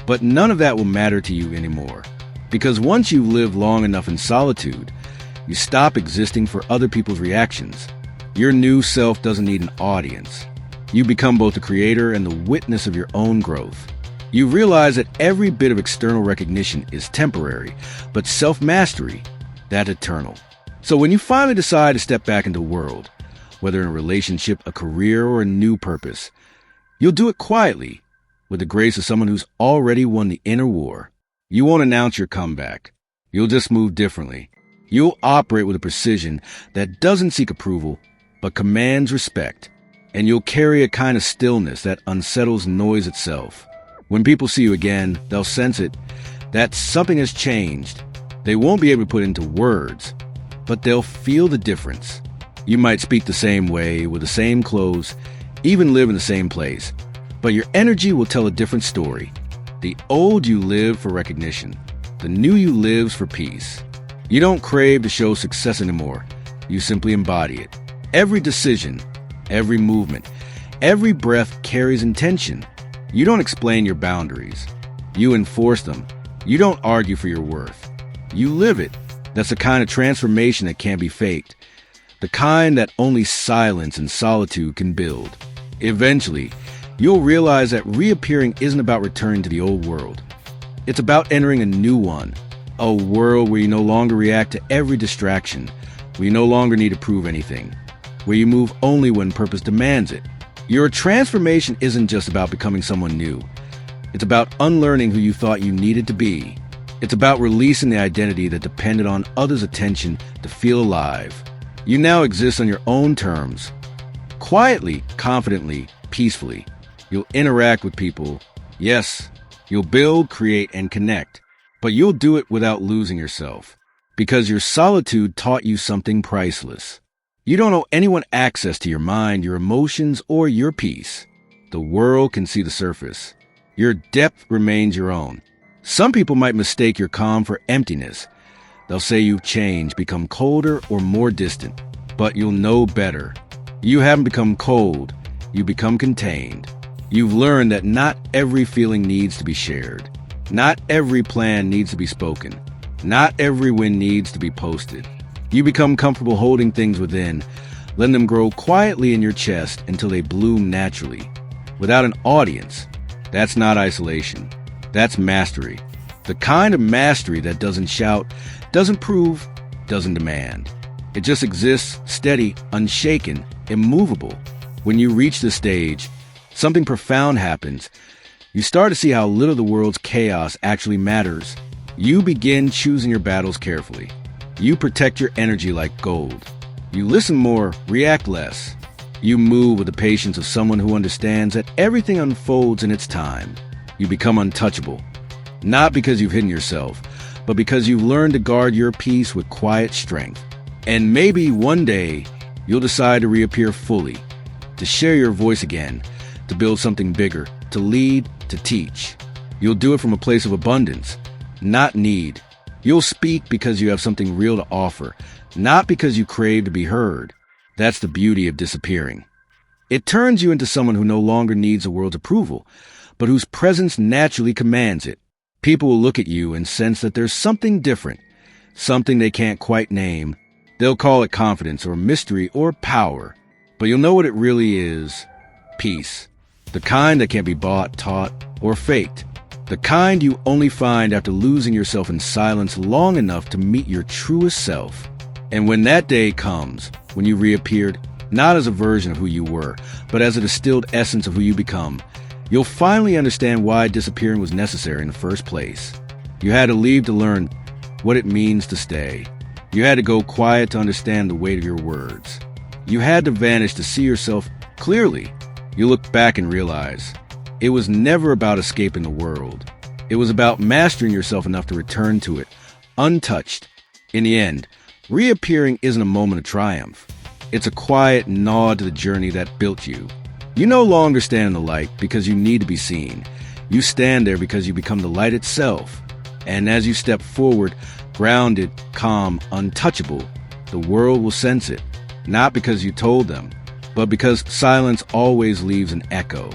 But none of that will matter to you anymore. Because once you've lived long enough in solitude, you stop existing for other people's reactions. Your new self doesn't need an audience. You become both the creator and the witness of your own growth. You realize that every bit of external recognition is temporary, but self-mastery, that's eternal. So when you finally decide to step back into the world, whether in a relationship, a career, or a new purpose, you'll do it quietly, with the grace of someone who's already won the inner war. You won't announce your comeback. You'll just move differently. You'll operate with a precision that doesn't seek approval, but commands respect. And you'll carry a kind of stillness that unsettles noise itself. When people see you again, they'll sense it, that something has changed. They won't be able to put it into words, but they'll feel the difference. You might speak the same way, with the same clothes, even live in the same place, but your energy will tell a different story. The old you live for recognition. The new you lives for peace. You don't crave to show success anymore. You simply embody it. Every decision, every movement, every breath carries intention. You don't explain your boundaries. You enforce them. You don't argue for your worth. You live it. That's the kind of transformation that can't be faked. The kind that only silence and solitude can build. Eventually, you'll realize that reappearing isn't about returning to the old world. It's about entering a new one. A world where you no longer react to every distraction, where you no longer need to prove anything, where you move only when purpose demands it. Your transformation isn't just about becoming someone new. It's about unlearning who you thought you needed to be. It's about releasing the identity that depended on others' attention to feel alive. You now exist on your own terms, quietly, confidently, peacefully. You'll interact with people. Yes, you'll build, create, and connect. But you'll do it without losing yourself. Because your solitude taught you something priceless. You don't owe anyone access to your mind, your emotions, or your peace. The world can see the surface. Your depth remains your own. Some people might mistake your calm for emptiness. They'll say you've changed, become colder or more distant. But you'll know better. You haven't become cold. You become contained. You've learned that not every feeling needs to be shared. Not every plan needs to be spoken. Not every win needs to be posted. You become comfortable holding things within, letting them grow quietly in your chest until they bloom naturally. Without an audience. That's not isolation. That's mastery. The kind of mastery that doesn't shout, doesn't prove, doesn't demand. It just exists, steady, unshaken, immovable. When you reach this stage, something profound happens. You start to see how little the world's chaos actually matters. You begin choosing your battles carefully. You protect your energy like gold. You listen more, react less. You move with the patience of someone who understands that everything unfolds in its time. You become untouchable. Not because you've hidden yourself, but because you've learned to guard your peace with quiet strength. And maybe one day, you'll decide to reappear fully, to share your voice again, to build something bigger, to lead, to teach. You'll do it from a place of abundance, not need. You'll speak because you have something real to offer, not because you crave to be heard. That's the beauty of disappearing. It turns you into someone who no longer needs the world's approval, but whose presence naturally commands it. People will look at you and sense that there's something different, something they can't quite name. They'll call it confidence or mystery or power, but you'll know what it really is. Peace. The kind that can't be bought, taught, or faked. The kind you only find after losing yourself in silence long enough to meet your truest self. And when that day comes, when you reappeared, not as a version of who you were, but as a distilled essence of who you become, you'll finally understand why disappearing was necessary in the first place. You had to leave to learn what it means to stay. You had to go quiet to understand the weight of your words. You had to vanish to see yourself clearly. You look back and realize it was never about escaping the world. It was about mastering yourself enough to return to it, untouched. In the end, reappearing isn't a moment of triumph. It's a quiet nod to the journey that built you. You no longer stand in the light because you need to be seen. You stand there because you become the light itself. And as you step forward, grounded, calm, untouchable, the world will sense it. Not because you told them, but because silence always leaves an echo.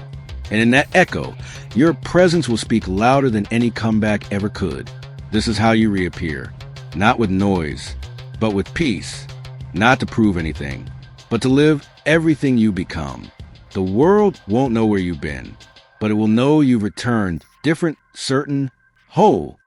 And in that echo, your presence will speak louder than any comeback ever could. This is how you reappear. Not with noise, but with peace. Not to prove anything, but to live everything you become. The world won't know where you've been, but it will know you've returned different, certain, whole.